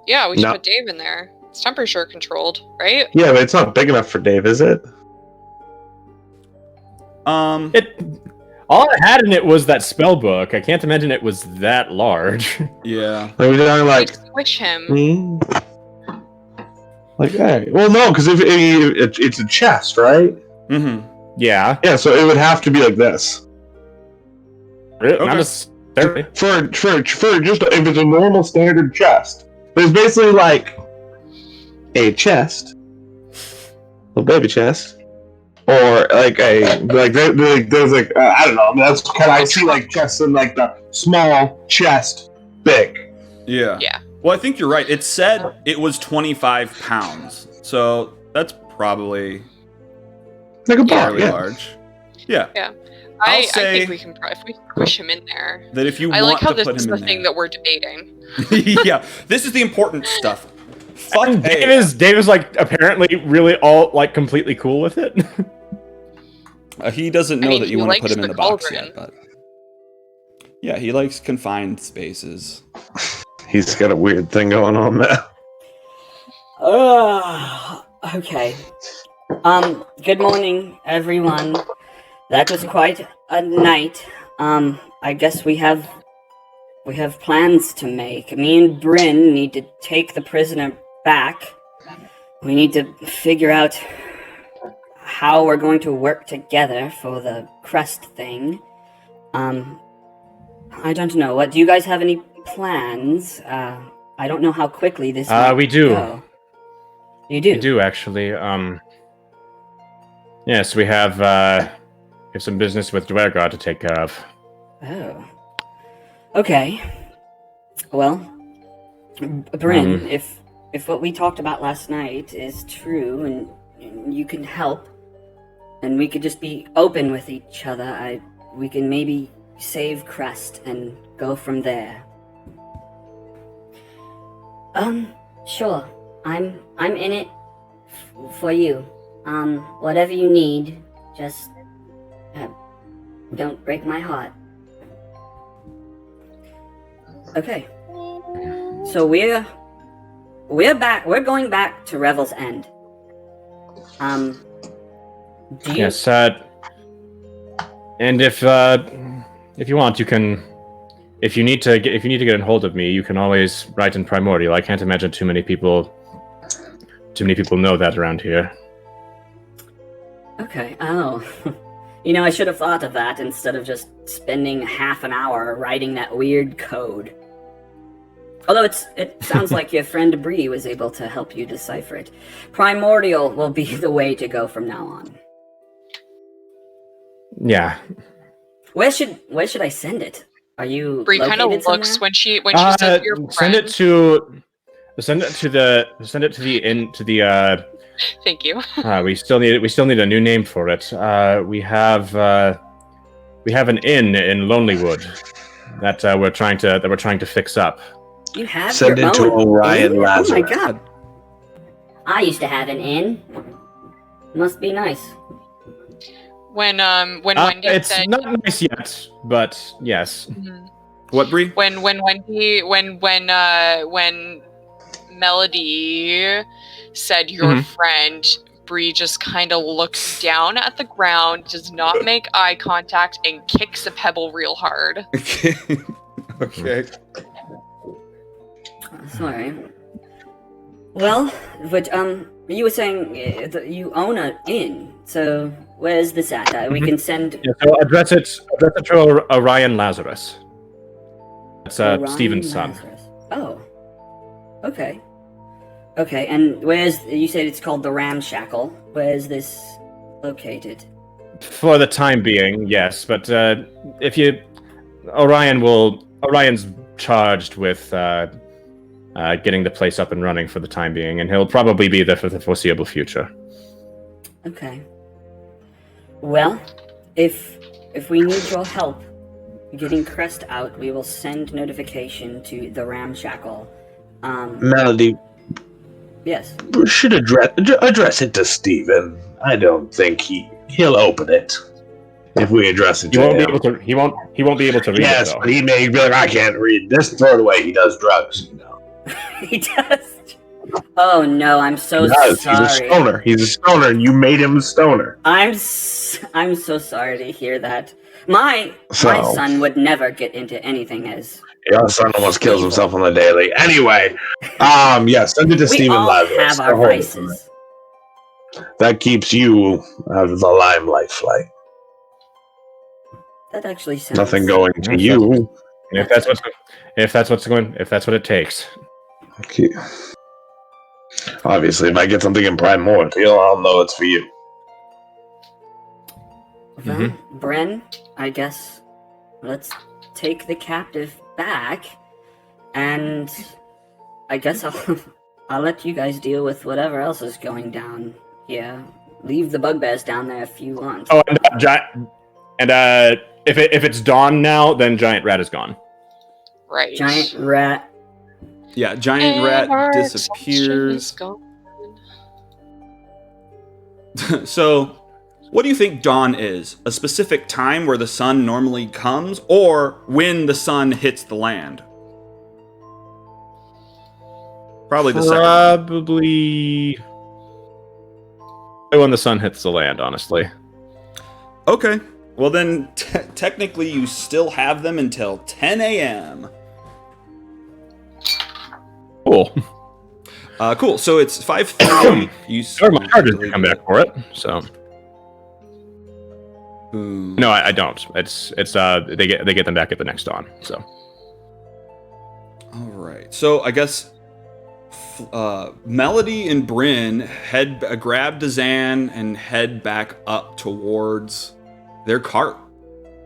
Yeah, we should put Dave in there. It's temperature controlled, right? Yeah, but it's not big enough for Dave, is it? All it had in it was that spell book. I can't imagine it was that large. Yeah. Like Squish him. Like, hey. Well, no, because if it's a chest, right? Mm-hmm. Yeah. Yeah, so it would have to be like this. Really? Okay. For just if it's a normal standard chest, but it's basically like a chest, a baby chest. Or like there's like I don't know. That's kind of I see like chests in like the small chest, big. Yeah. Yeah. Well, I think you're right. It said it was 25 pounds, so that's probably Like a fairly bar, large. Yeah. Yeah. I'll I say think we can if we push him in there. that if you I want like how to this put is him the in thing that we're debating. there. Yeah. This is the important stuff. Fuck Dave is like apparently really all like completely cool with it. He doesn't know that you he want to put likes him in the the box cauldron. yet, but yeah, he likes confined spaces. He's got a weird thing going on there. Okay. Good morning, everyone. That was quite a night. I guess we have plans to make. Me and Bryn need to take the prisoner back. We need to figure out how we're going to work together for the crest thing. I don't know. What do you guys have any plans? I don't know how quickly this might we do. go. You do? We do, actually. Yes, we have some business with Dwergar to take care of. Oh. Okay. Well, Bryn, if what we talked about last night is true and you can help, and we could just be open with each other, we can maybe save Crest and go from there. Sure. I'm in it for you. Whatever you need, just don't break my heart. Okay. So we're back. We're going back to Revel's End. Do you... Yes, and if you want, you can. If you need to get in hold of me, you can always write in Primordial. I can't imagine too many people know that around here. Okay. Oh. You know, I should have thought of that instead of just spending half an hour writing that weird code. Although it sounds like your friend Bree was able to help you decipher it. Primordial will be the way to go from now on. Yeah. Where should I send it? Are you Bree kind of located looks somewhere? when she says your friend. Send it to the Thank you. we still need a new name for it. We have an inn in Lonelywood that we're trying to fix up. You have Send your it to own Orion inn? Lazarus. Oh my god. I used to have an inn. Must be nice. When Wendy it's said not nice yet, but yes. Mhm. What, Bree? when Melody said your friend, Bree just kind of looks down at the ground, does not make eye contact, and kicks a pebble real hard. Okay. Okay. Sorry. Well, but you were saying that you own an inn. So where's this at? We can send. Yeah, so address it to Orion Lazarus. That's Orion Stephen's son. Lazarus. Oh. Okay. Okay, and you said it's called the Ramshackle. Where's this located? For the time being, yes, but Orion's charged with getting the place up and running for the time being, and he'll probably be there for the foreseeable future. Okay. Well, if we need your help getting Crest out, we will send notification to the Ramshackle. Melody, Yes. we should address it to Steven. I don't think he'll open it if we address it to him. He won't be able to read Yes, it, though. but he may be like, I can't read. Just throw it away. He does drugs, you know. He does. Oh no, I'm so He does. sorry. He's a stoner. He's a stoner, and you made him a stoner. I'm so sorry to hear that. My son would never get into anything as. Your son almost kills himself on the daily. Anyway, send it to We Stephen all Lazarus. have our vices. That keeps you out of the limelight, Flight. That actually sounds. Nothing going to you. If that's what it takes. Okay. Obviously, if I get something in Primordial, I'll know it's for you. Well, Bren, I guess let's take the captive back, and I guess I'll let you guys deal with whatever else is going down here. Leave the bugbears down there if you want. Oh, and if it's dawn now, then Giant Rat is gone. Right. Giant rat. Yeah, giant rat disappears. So, what do you think dawn is? A specific time where the sun normally comes, or when the sun hits the land? Probably the second. when the sun hits the land, honestly. Okay. Well, then, technically, you still have them until 10 a.m. Cool. Cool. So it's 5:30. You Or my charges to come back for it. So Ooh. no, I don't. It's they get them back at the next dawn. So All right. So I guess Melody and Bryn grab Dazan and head back up towards their cart.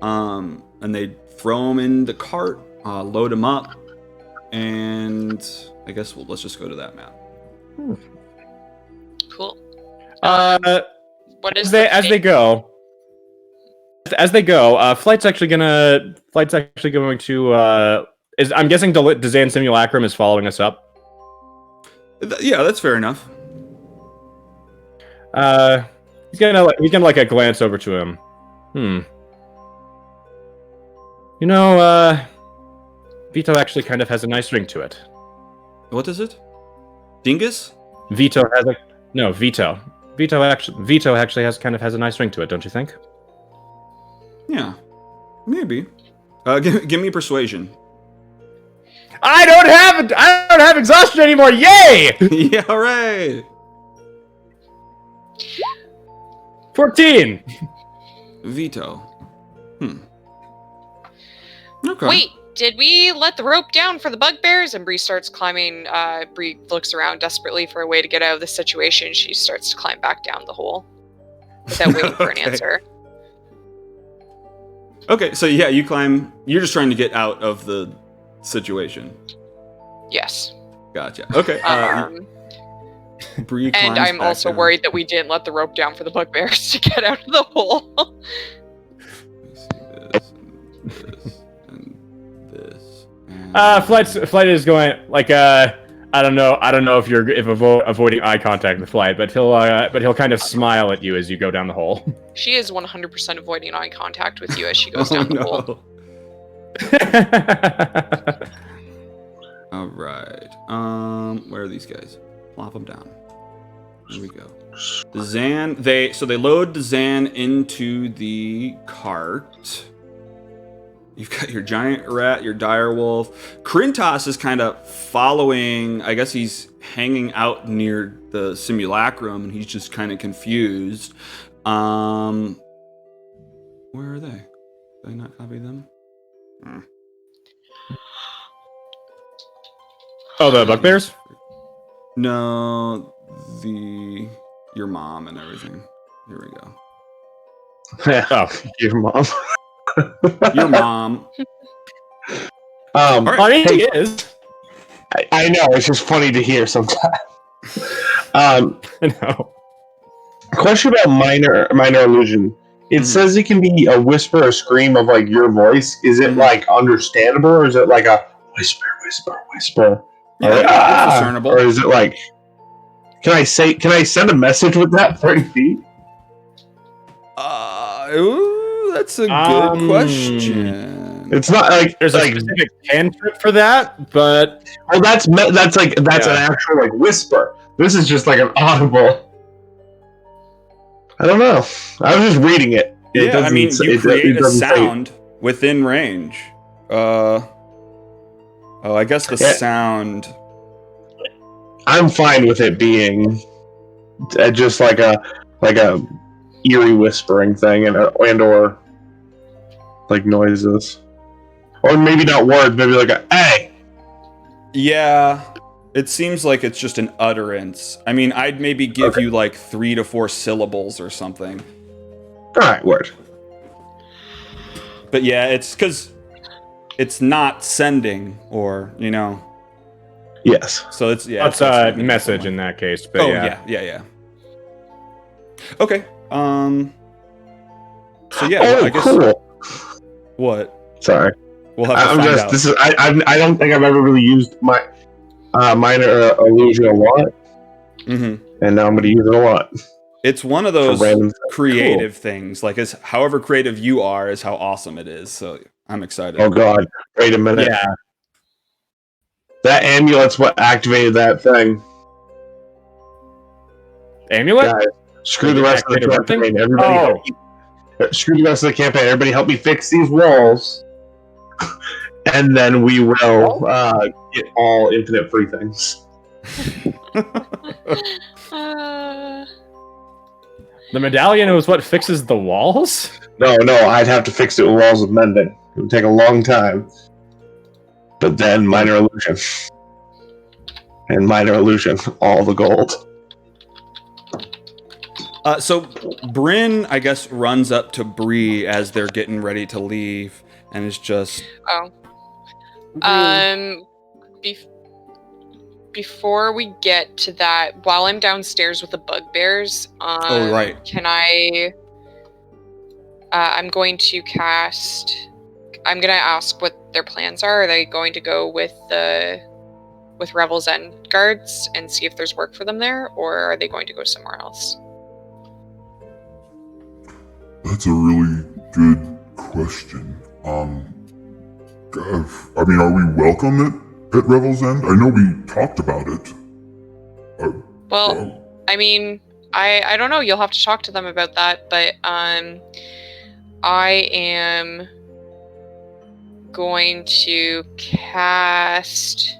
And they throw them in the cart, load them up, and I guess let's just go to that map. Cool. What is as they go? Flight's actually going to. I'm guessing Dazan Simulacrum is following us up. Yeah, that's fair enough. He's gonna like a glance over to him. You know, Vito actually kind of has a nice ring to it. What is it? Dingus? Vito has a no. Vito actually has a nice ring to it, don't you think? Yeah, maybe. Give me persuasion. I don't have exhaustion anymore. Yay! Yeah, all right. 14. Vito. Okay. Wait, did we let the rope down for the bugbears? And Bree starts climbing. Bree looks around desperately for a way to get out of this situation. She starts to climb back down the hole without waiting for an answer. Okay, so yeah, you climb. You're just trying to get out of the situation. Yes. Gotcha. Okay. Bree and I'm back also down. worried that we didn't let the rope down for the bugbears to get out of the hole. Let me see this and this and this. Flight is going like I don't know if you're avoiding eye contact with Flight, but he'll kind of smile at you as you go down the hole. She is 100% avoiding eye contact with you as she goes down the hole. All right. Where are these guys? Plop them down. Here we go. Dazan. They load Dazan into the cart. You've got your giant rat, your direwolf. Krintos is kind of following. I guess he's hanging out near the simulacrum, and he's just kind of confused. Where are they? Did I not copy them? Oh, the bugbears? No, your mom and everything. Here we go. Oh, your mom. Your mom. Right. I mean, he is. I know, it's just funny to hear sometimes. I know. Question about minor illusion. It says it can be a whisper or scream of like your voice. Is it like understandable, or is it like a whisper? Yeah, it's discernible. Or is it like? Can I send a message with that 30 feet? Ooh, that's a good question. It's not like There's a specific cantrip for that, but that's an actual like whisper. This is just like an audible. I don't know. I was just reading it. Yeah, I mean, you create a sound within range. I guess the sound. I'm fine with it being just like a eerie whispering thing and or like noises, or maybe not words, maybe like a hey. Yeah, it seems like it's just an utterance. I mean, I'd maybe give you like 3 to 4 syllables or something. All right, word. But yeah, it's because it's not sending, or Yes. So it's that's a message in that case. But yeah. Okay. So yeah, Oh, I guess. cool. What? Sorry. We'll have to find out. I don't think I've ever really used my minor illusion a lot, and now I'm going to use it a lot. It's one of those creative things. Like, however creative you are, is how awesome it is. So I'm excited. Oh God! Wait a minute. Yeah. That amulet's what activated that thing. Amulet? Guys, Screw the rest of the Activate campaign. everything? Everybody help me. Screw the rest of the campaign. Everybody help me fix these walls. And then we will get all infinite free things. The medallion is what fixes the walls? No, I'd have to fix it with walls of mending. It would take a long time. But then minor illusion. And minor illusion, all the gold. So Bryn, I guess, runs up to Bree as they're getting ready to leave, and is just. Before we get to that, while I'm downstairs with the bugbears, oh right. Can I? I'm going to cast. I'm gonna ask what their plans are. Are they going to go with Revel's End guards and see if there's work for them there, or are they going to go somewhere else? That's a really good question. I mean, are we welcome at Revel's End? I know we talked about it. I mean, I don't know. You'll have to talk to them about that, but I am going to cast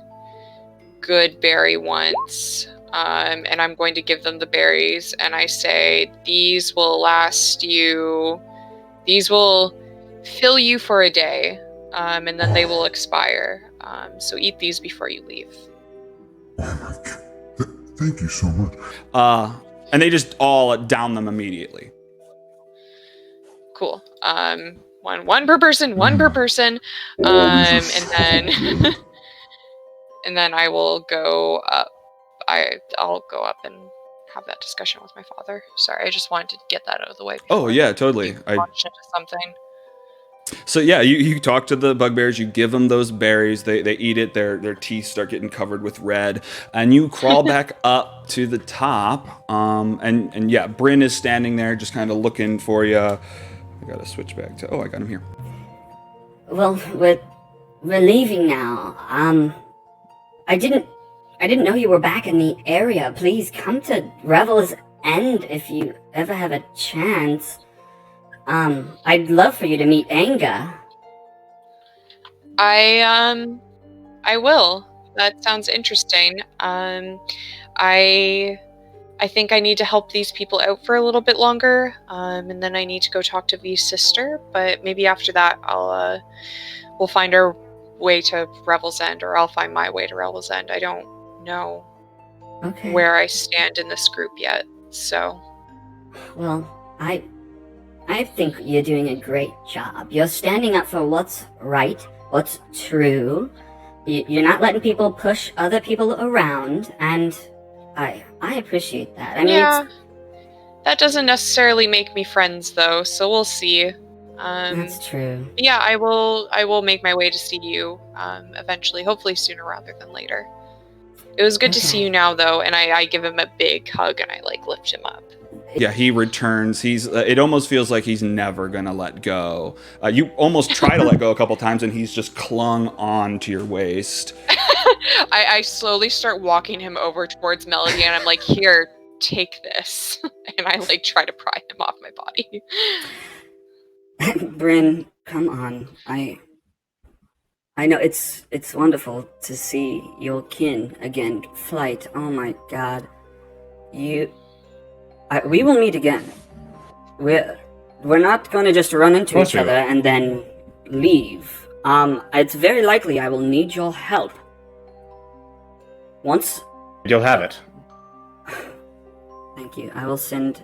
Good Berry once, and I'm going to give them the berries, and I say, these will last you, these will fill you for a day, and then they will expire. So eat these before you leave. Oh my god. Thank you so much. And they just all down them immediately. Cool. One per person, one per person. And then and then I will go up. I'll go up and have that discussion with my father. Sorry, I just wanted to get that out of the way. Oh yeah, totally. I launched into something. So yeah, you talk to the bugbears, you give them those berries, they eat it, their teeth start getting covered with red, and you crawl back up to the top, and yeah, Bryn is standing there just kind of looking for you. I gotta switch back to, I got him here. Well, we're leaving now. I didn't know you were back in the area. Please come to Revel's End if you ever have a chance. I'd love for you to meet Anga. I will. That sounds interesting. I think I need to help these people out for a little bit longer, and then I need to go talk to V's sister. But maybe after that, we'll find our way to Revel's End, or I'll find my way to Revel's End. I don't know where I stand in this group yet. So, well, I think you're doing a great job. You're standing up for what's right, what's true. You're not letting people push other people around, and I appreciate that. I mean, yeah, that doesn't necessarily make me friends, though. So we'll see. That's true. Yeah, I will make my way to see you eventually. Hopefully sooner rather than later. It was good to see you now, though, and I give him a big hug and I lift him up. Yeah, he returns. It almost feels like he's never gonna let go. You almost try to let go a couple times, and he's just clung on to your waist. I slowly start walking him over towards Melody, and I'm like, "Here, take this," and I try to pry him off my body. Bryn, come on. I know it's wonderful to see your kin again. Flight. Oh my God, we will meet again. We're not going to just run into each other and then leave. It's very likely I will need your help. Once you'll have it. Thank you. I will send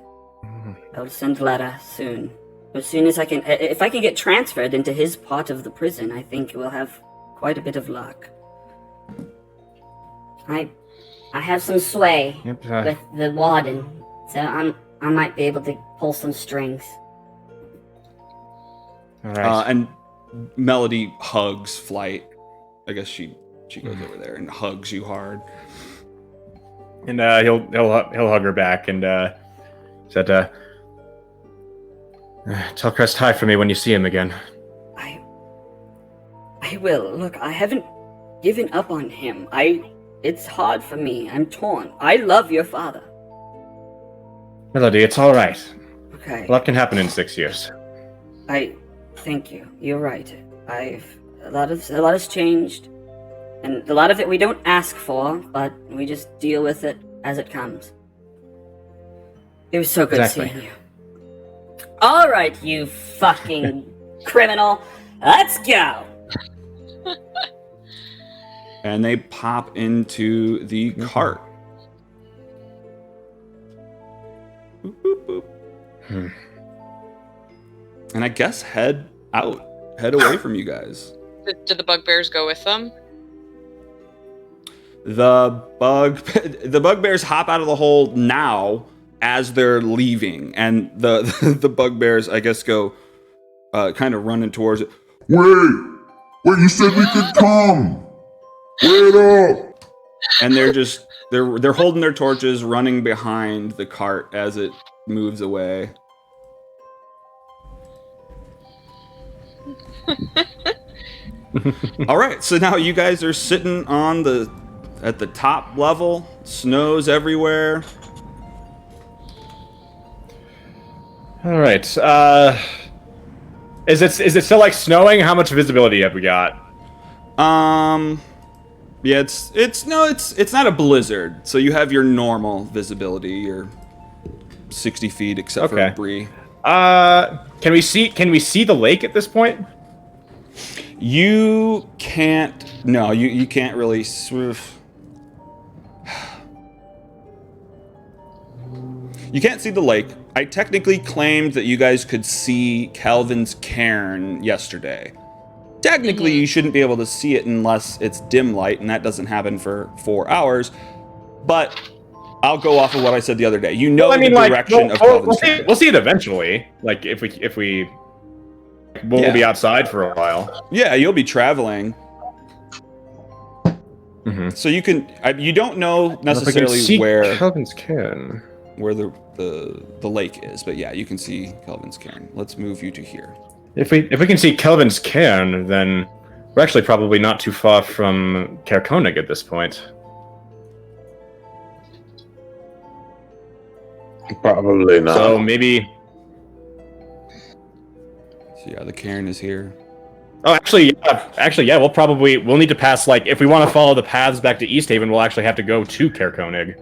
a letter soon. As soon as I can. If I can get transferred into his part of the prison, I think we'll have quite a bit of luck. I have some sway with the warden. So I might be able to pull some strings. All right. And Melody hugs Flight. I guess she goes over there and hugs you hard. And he'll hug her back and said, "Tell Crest hi for me when you see him again." I will. Look, I haven't given up on him. It's hard for me. I'm torn. I love your father. Melody, it's all right. Okay. A lot can happen in 6 years. Thank you. You're right. A lot has changed, and a lot of it we don't ask for, but we just deal with it as it comes. It was so good Exactly. seeing you. All right, you fucking criminal. Let's go. And they pop into the cart. Boop, boop, boop. And I guess head away from you guys. Did the bugbears go with them? The bugbears hop out of the hole now as they're leaving, and the bugbears, I guess, go kind of running towards it. Wait! You said we could come. Wait up! And they're holding their torches, running behind the cart as it moves away. All right, so now you guys are sitting at the top level. Snow's everywhere. All right. Is it still like snowing? How much visibility have we got? Yeah, it's not a blizzard, so you have your normal visibility, your 60 feet except for Bree. Can we see the lake at this point? You can't. No, you can't really. You can't see the lake. I technically claimed that you guys could see Calvin's cairn yesterday. Technically, you shouldn't be able to see it unless it's dim light, and that doesn't happen for 4 hours. But I'll go off of what I said the other day. You know the direction of Calvin's cairn. We'll see it eventually. Like if we we'll be outside for a while. Yeah, you'll be traveling. Mm-hmm. So you can. You don't know necessarily where Calvin's cairn, where the lake is, but yeah, you can see Calvin's cairn. Let's move you to here. If we can see Calvin's cairn, then we're actually probably not too far from Caer Konig at this point. Probably not. So maybe. So yeah, the cairn is here. Oh, actually, yeah. We'll need to pass, like, if we want to follow the paths back to East Haven, we'll actually have to go to Caer Konig.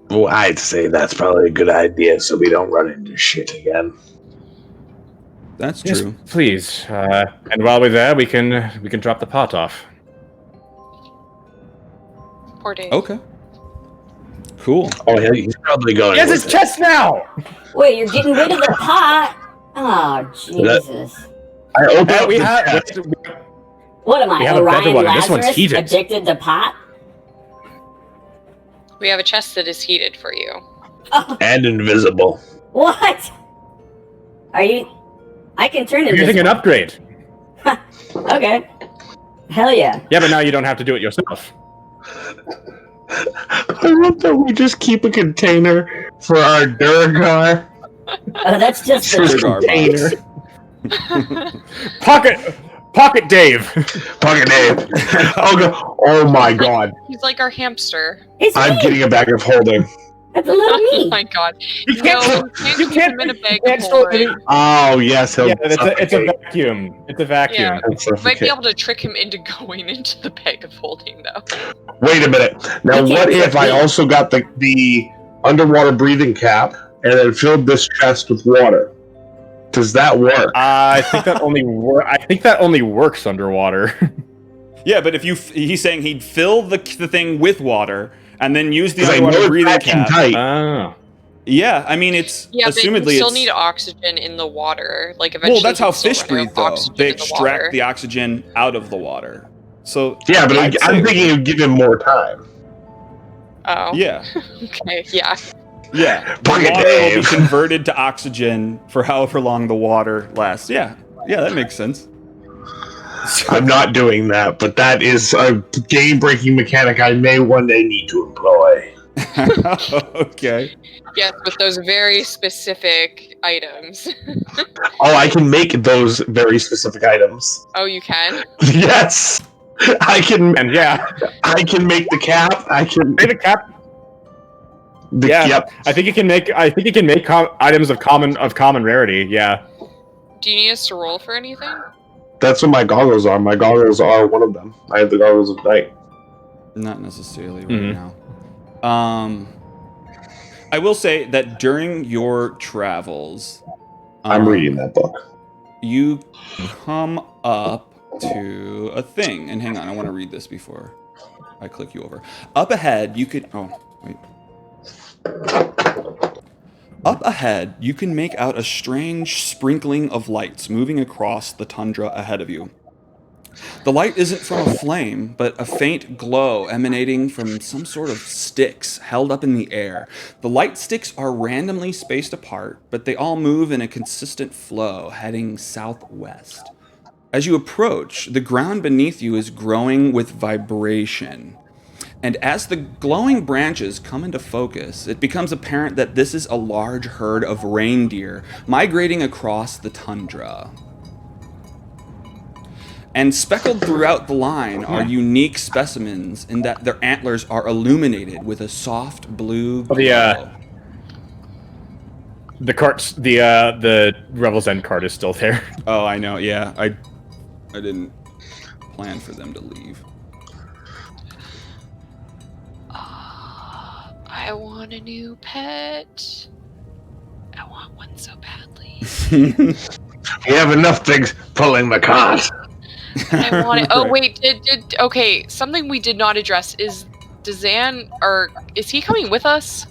Well, I'd say that's probably a good idea, so we don't run into shit again. That's Yes, true. please. And while we're there, we can drop the pot off. Poor Dave. Okay. Cool. Oh, yeah, he's probably going. Yes, it's chest now. Wait, you're getting rid of the pot? Oh, Jesus. I open up We the have. chest. What am I, We have a better Orion one, and this one's Lazarus, heated. addicted to pot? We have a chest that is heated for you. Oh, And invisible. what? Are you... I can turn You're into... using an upgrade. Okay. Hell yeah. Yeah, but now you don't have to do it yourself. I love that we just keep a container for our Durgar. That's just Just a Durgar container. Pocket Dave. Pocket Dave. Oh my god. He's like our hamster. It's I'm me. getting a bag of holding. That's a little Oh me. my god. You can't. You can't keep him in a bag of store holding. Oh, yes. Yeah, it's a vacuum. It's a vacuum. Yeah. He'll You might be suffocate. able to trick him into going into the bag of holding, though. Wait a minute. Now, You what can't if I trick me. also got the underwater breathing cap and then filled this chest with water? Does that work? I think that only works underwater. Yeah, but if he's saying he'd fill the thing with water and then use the 'Cause I know underwater it's breathing vacuum cap. tight. Oh. Yeah, I mean it's Yeah, but you assumedly still it's need oxygen in the water. Like eventually. well, that's how you'd still fish run out breathe of though. oxygen They in the extract water. the oxygen out of the water. So Yeah, but I'd I'm say- thinking of giving more time. Oh. yeah. Okay. Yeah. Yeah, the Pocket water will be Dave. converted to oxygen for however long the water lasts. Yeah, that makes sense. I'm not doing that, but that is a game-breaking mechanic I may one day need to employ. Okay. Yes, with those very specific items. Oh, I can make those very specific items. Oh, you can? Yes, I can. And yeah, I can make the cap. I can. made a cap. Yep. I think it can make items of common rarity. Yeah. Do you need us to roll for anything? That's what my goggles are. My goggles are one of them. I have the goggles of night. Not necessarily right now. I will say that during your travels, I'm reading that book. You come up to a thing, and hang on, I want to read this before I click you over. Up ahead, you could. Oh, wait. Up ahead, you can make out a strange sprinkling of lights moving across the tundra ahead of you. The light isn't from a flame, but a faint glow emanating from some sort of sticks held up in the air. The light sticks are randomly spaced apart, but they all move in a consistent flow, heading southwest. As you approach, the ground beneath you is growing with vibration. And as the glowing branches come into focus, it becomes apparent that this is a large herd of reindeer migrating across the tundra. And speckled throughout the line are unique specimens in that their antlers are illuminated with a soft blue glow. The Revel's End cart is still there. Oh, I know. Yeah, I didn't plan for them to leave. I want a new pet. I want one so badly. We have enough things pulling the cart. I want it. Oh wait, okay. Something we did not address is Dazan, or is he coming with us?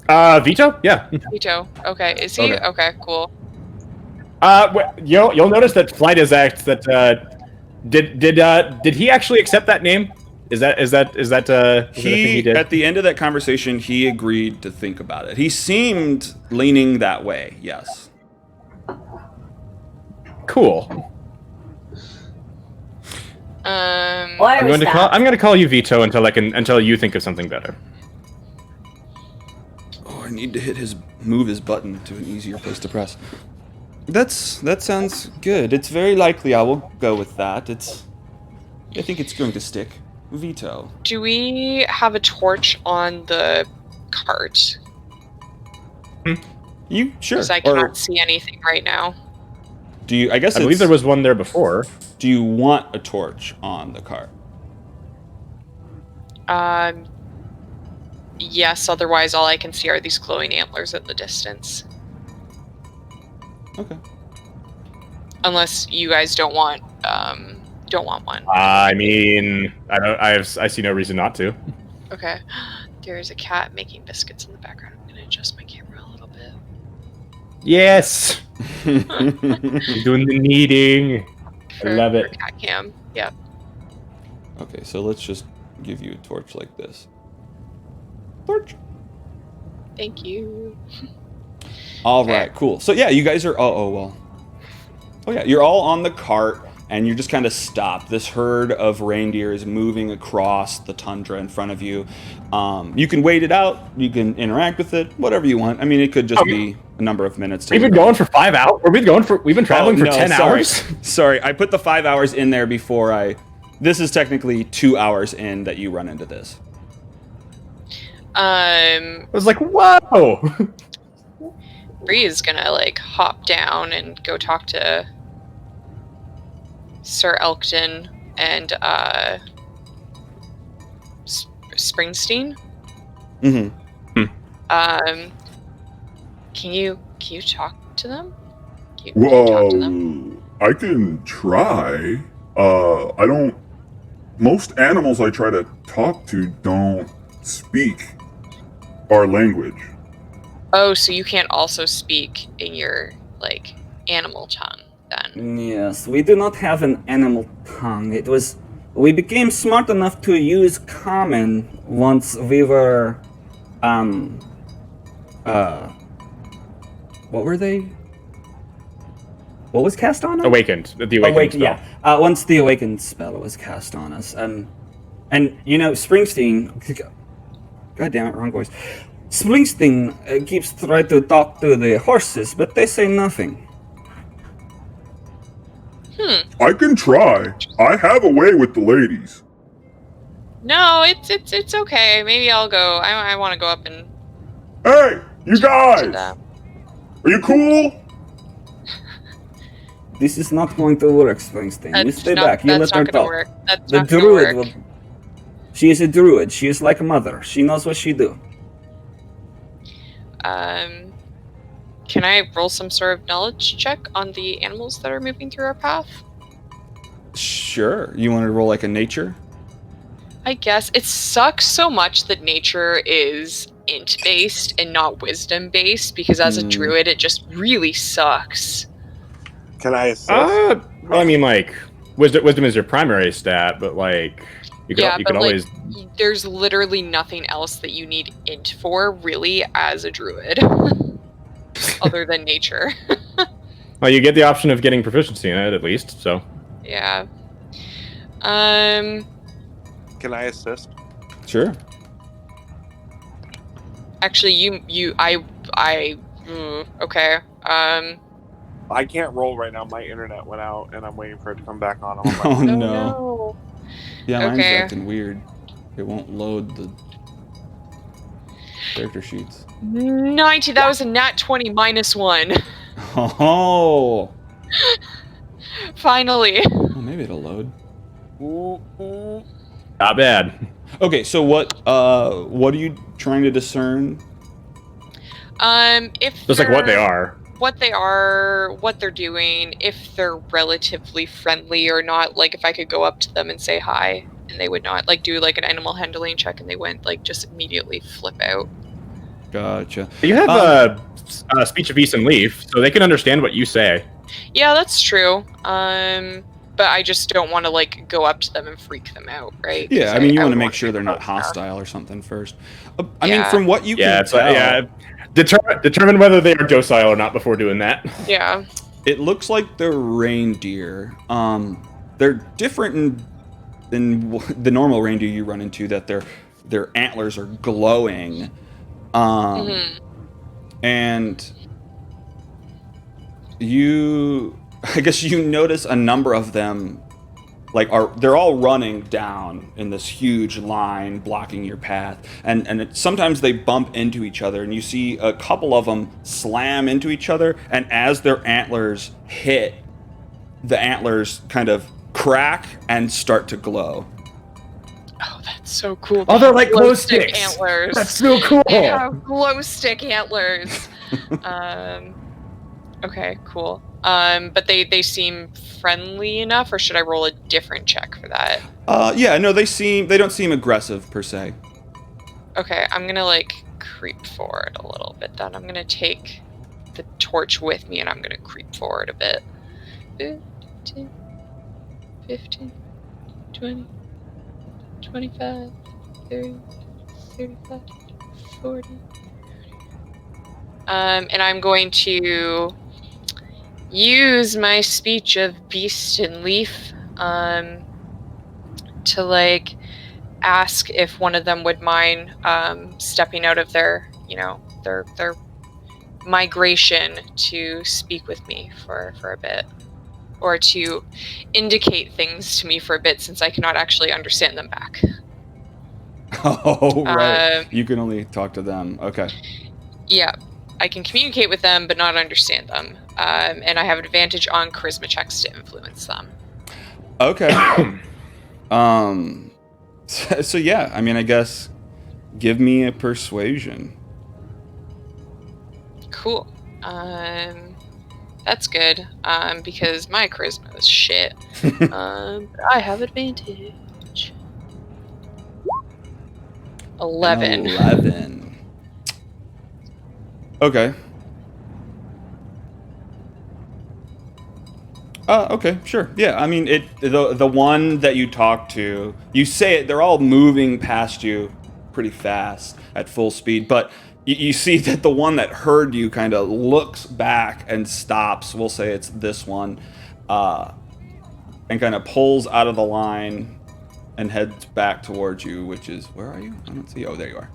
Vito? Yeah. Vito. Okay. Is he? Okay, cool. You'll notice that Flight is act that did he actually accept that name? Is that a thing he did? At the end of that conversation, he agreed to think about it. He seemed leaning that way. Yes. Cool. Why I'm going to call you Vito until you think of something better. Oh, I need to move his button to an easier place to press. That sounds good. It's very likely I will go with that. I think it's going to stick. Vito. Do we have a torch on the cart? You sure? Because I cannot see anything right now. Do you? I believe there was one there before. Do you want a torch on the cart? Yes. Otherwise, all I can see are these glowing antlers in the distance. Okay. Unless you guys don't want one. I mean, I see no reason not to. Okay. There's a cat making biscuits in the background. I'm gonna adjust my camera a little bit. Yes. Doing the kneading. I love it. For cat cam. Yeah. Okay, so let's just give you a torch like this. Torch. Thank you. All right, cool. So yeah, you guys are. Oh yeah, you're all on the cart. And you're just kind of stopped. This herd of reindeer is moving across the tundra in front of you. You can wait it out. You can interact with it. Whatever you want. I mean, it could just be a number of minutes. We've been going for 5 hours. We've been traveling for 10 hours. Sorry, I put the 5 hours in there before This is technically 2 hours in that you run into this. I was like, whoa. Bree is gonna hop down and go talk to Sir Elkton and Springsteen. Mm-hmm. Can you talk to them? I can try. I don't. Most animals I try to talk to don't speak our language. Oh, so you can't also speak in your animal tongue then? Yes, we do not have an animal tongue. We became smart enough to use common once we were, what were they? What was cast on us? Awakened. The awakened spell. Yeah. Once the awakened spell was cast on us. And Springsteen, god damn it, wrong voice. Springsteen keeps trying to talk to the horses, but they say nothing. I can try. I have a way with the ladies. No, it's okay. Maybe I'll go. I want to go up and Hey, you talk to guys! them. Are you cool? This is not going to work, Springsteen. You stay back. You let That's her not gonna talk. work. That's The not gonna druid work. will. She is a druid. She is like a mother. She knows what she do. Can I roll some sort of knowledge check on the animals that are moving through our path? Sure. You want to roll like a nature? I guess it sucks so much that nature is int based and not wisdom based, because as a druid it just really sucks. Can I assist? Well, I mean, like, wisdom is your primary stat, but like, you could always. There's literally nothing else that you need int for, really, as a druid, other than nature. Well, you get the option of getting proficiency in it at least, so. Yeah. Can I assist? Sure. Actually, okay. I can't roll right now. My internet went out, and I'm waiting for it to come back on. Oh no. No. Yeah, mine's Okay. acting weird. It won't load the character sheets. 90. That was a nat 20 -1. Oh. Finally. Well, maybe it'll load. Not bad. Okay, so what are you trying to discern? If Just like what they they're- are. What they are, what they're doing, if they're relatively friendly or not. Like if I could go up to them and say hi, and they would not like do like an animal handling check, and they wouldn't like just immediately flip out. Gotcha. You have a speech of East and Leaf, so they can understand what you say. Yeah, that's true. But I just don't want to like go up to them and freak them out, right? Yeah, 'Cause I mean, you want would to make sure they're not close enough. hostile or something first. I mean, Yeah. from what you Yeah, can it's tell, determine whether they are docile or not before doing that. Yeah. it looks like they're reindeer. They're different than the normal reindeer you run into. That their antlers are glowing, and I guess you notice a number of them. They're all running down in this huge line blocking your path, and sometimes they bump into each other, and you see a couple of them slam into each other, and as their antlers hit, the antlers kind of crack and start to glow. Oh, that's so cool. Oh, they're like glow stick sticks. antlers. That's so cool. They have glow stick antlers. Okay, cool. But they seem friendly enough, or should I roll a different check for that? Yeah, no, they don't seem aggressive per se. Okay, I'm gonna like creep forward a little bit then. I'm gonna take the torch with me and I'm gonna creep forward a bit. 10, 15, 20, 25, 30, 35, 40. And I'm going to use my speech of beast and leaf to like ask if one of them would mind stepping out of their migration to speak with me for a bit, or to indicate things to me for a bit, since I cannot actually understand them back. Oh, right. You can only talk to them. Okay. Yeah, I can communicate with them, but not understand them. And I have advantage on charisma checks to influence them. Okay. So yeah, I mean, I guess give me a persuasion. Cool. That's good. Because my charisma is shit. But I have advantage. 11. 11. Okay. Okay, sure. Yeah, I mean, the one that you talk to, you say it, they're all moving past you pretty fast at full speed, but you see that the one that heard you kind of looks back and stops. We'll say it's this one, and kind of pulls out of the line and heads back towards you, which is, where are you? I don't see. Oh, there you are.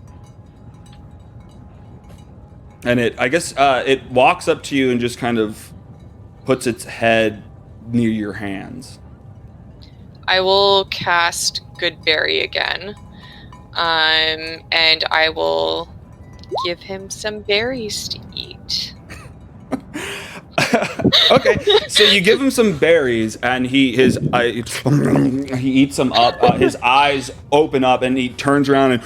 And it walks up to you and just kind of puts its head near your hands. I will cast Goodberry again. And I will give him some berries to eat. Okay, so you give him some berries, and he eats them up. His eyes open up, and he turns around and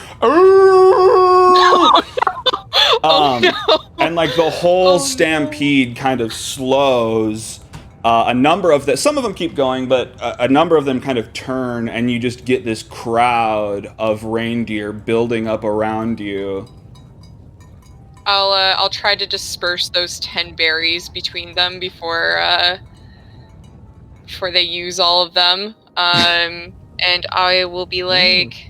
and like the whole stampede kind of slows. A number of some of them keep going, but a number of them kind of turn, and you just get this crowd of reindeer building up around you. I'll try to disperse those 10 berries between them before they use all of them. And I will be like,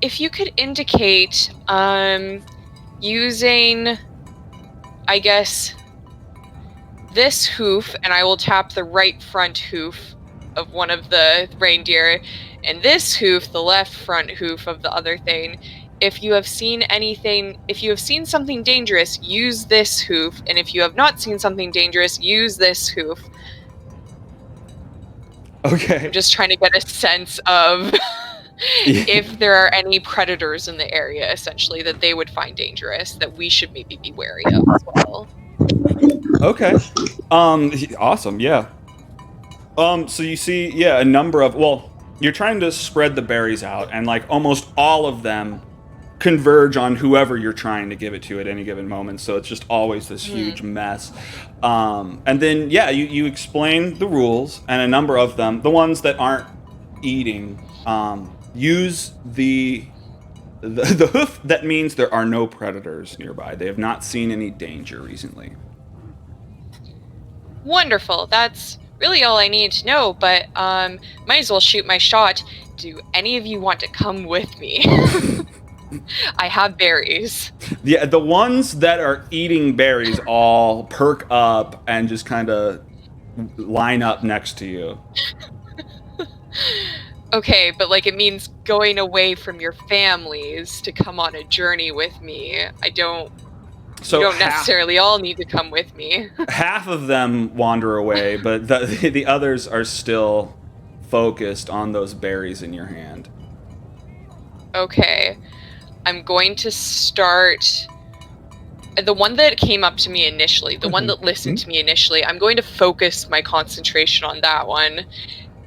if you could indicate using, I guess, this hoof, and I will tap the right front hoof of one of the reindeer, and this hoof, the left front hoof of the other thing. If you have seen something dangerous, use this hoof, and if you have not seen something dangerous, use this hoof. Okay. I'm just trying to get a sense of if there are any predators in the area, essentially, that they would find dangerous, that we should maybe be wary of as well. Okay. Awesome, yeah. So you see, a number of, you're trying to spread the berries out, and like almost all of them converge on whoever you're trying to give it to at any given moment, so it's just always this huge mess. And then, you explain the rules, and a number of them, the ones that aren't eating, use the hoof that means there are no predators nearby. They have not seen any danger recently. Wonderful. That's really all I need to know, but might as well shoot my shot. Do any of you want to come with me? I have berries. Yeah, the ones that are eating berries all perk up and just kind of line up next to you. Okay, but like it means going away from your families to come on a journey with me. You don't necessarily all need to come with me. Half of them wander away, but the others are still focused on those berries in your hand. Okay. I'm going to start... The one that came up to me initially, the one that listened to me initially, I'm going to focus my concentration on that one.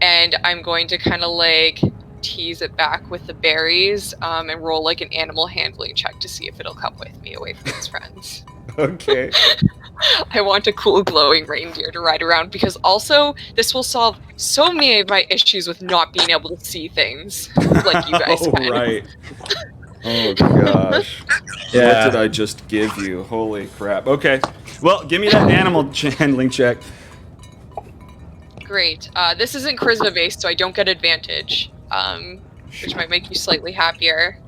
And I'm going to kind of like tease it back with the berries and roll like an animal handling check to see if it'll come with me away from its friends. Okay. I want a cool glowing reindeer to ride around, because also this will solve so many of my issues with not being able to see things like you guys can. Right. Oh gosh. Yeah. What did I just give you? Holy crap. Okay. Well, give me that animal handling check. Great. This isn't charisma based, so I don't get advantage, which might make you slightly happier.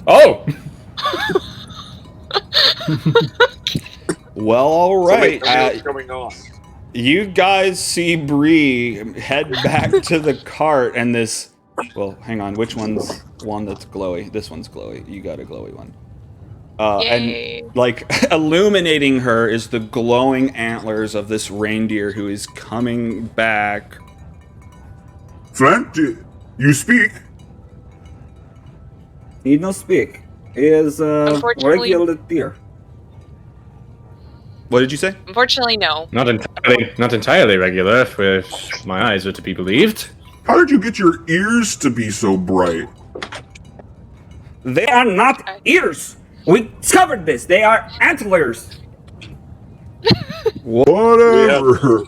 Oh! Well, all right. What's going on? You guys see Bree head back to the cart, and this... Well, hang on. Which one's one that's glowy? This one's glowy. You got a glowy one. Yay. And, like, illuminating her is the glowing antlers of this reindeer who is coming back. Flint, you speak? He no speak. He is Unfortunately- regular deer. What did you say? Unfortunately, no. Not entirely regular, if my eyes are to be believed. How did you get your ears to be so bright? They are not ears. We discovered this. They are antlers. Whatever.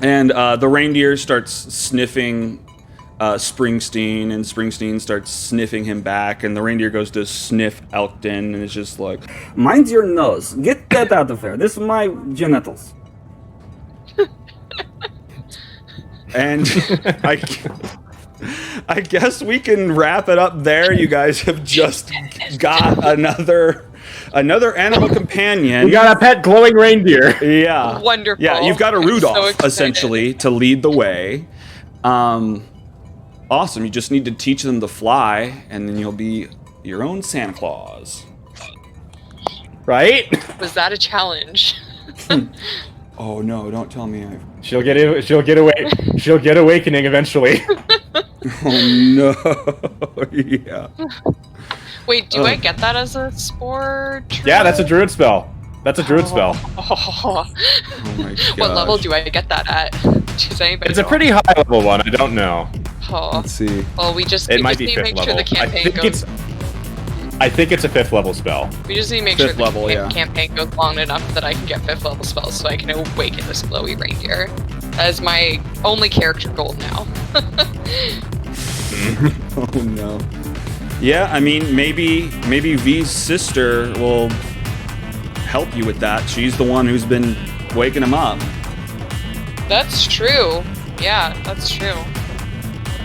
And the reindeer starts sniffing Springsteen, and Springsteen starts sniffing him back, and the reindeer goes to sniff Elkton, and it's just like... Mind your nose. Get that out of here. This is my genitals. And I guess we can wrap it up there. You guys have just got another animal companion. We got a pet glowing reindeer. Yeah. Wonderful. Yeah, you've got a I'm so Rudolph, excited. essentially, to lead the way. Awesome. You just need to teach them to fly, and then you'll be your own Santa Claus. Right? Was that a challenge? Oh no! Don't tell me I've. She'll get awakening eventually. Oh no! Yeah. Wait, do I get that as a spore? Yeah, that's a druid spell. That's a druid spell. Oh my god. What level do I get that at? Does anybody It's a know? pretty high level one. I don't know. Oh. Let's see. Well, we just It need might to be make 5th sure level. the campaign goes. I think it's a 5th level spell. We just need to make sure 5th the level, yeah. campaign goes long enough that I can get 5th level spells so I can awaken this glowy reindeer. That is my only character goal now. Oh no. Yeah, I mean, maybe V's sister will help you with that. She's the one who's been waking him up. That's true. Yeah, that's true.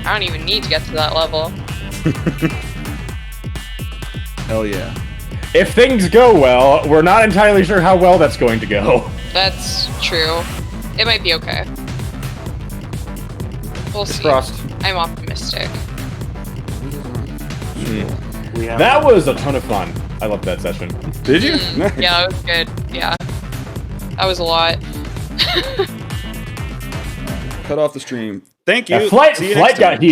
I don't even need to get to that level. Hell yeah. If things go well, we're not entirely sure how well that's going to go. That's true. It might be okay. We'll see. Crossed. I'm optimistic. We have That was a ton of fun. I loved that session. Did you? Nice. Yeah, that was good. Yeah. That was a lot. Cut off the stream. Thank you. Yeah, flight See you next got time. heated.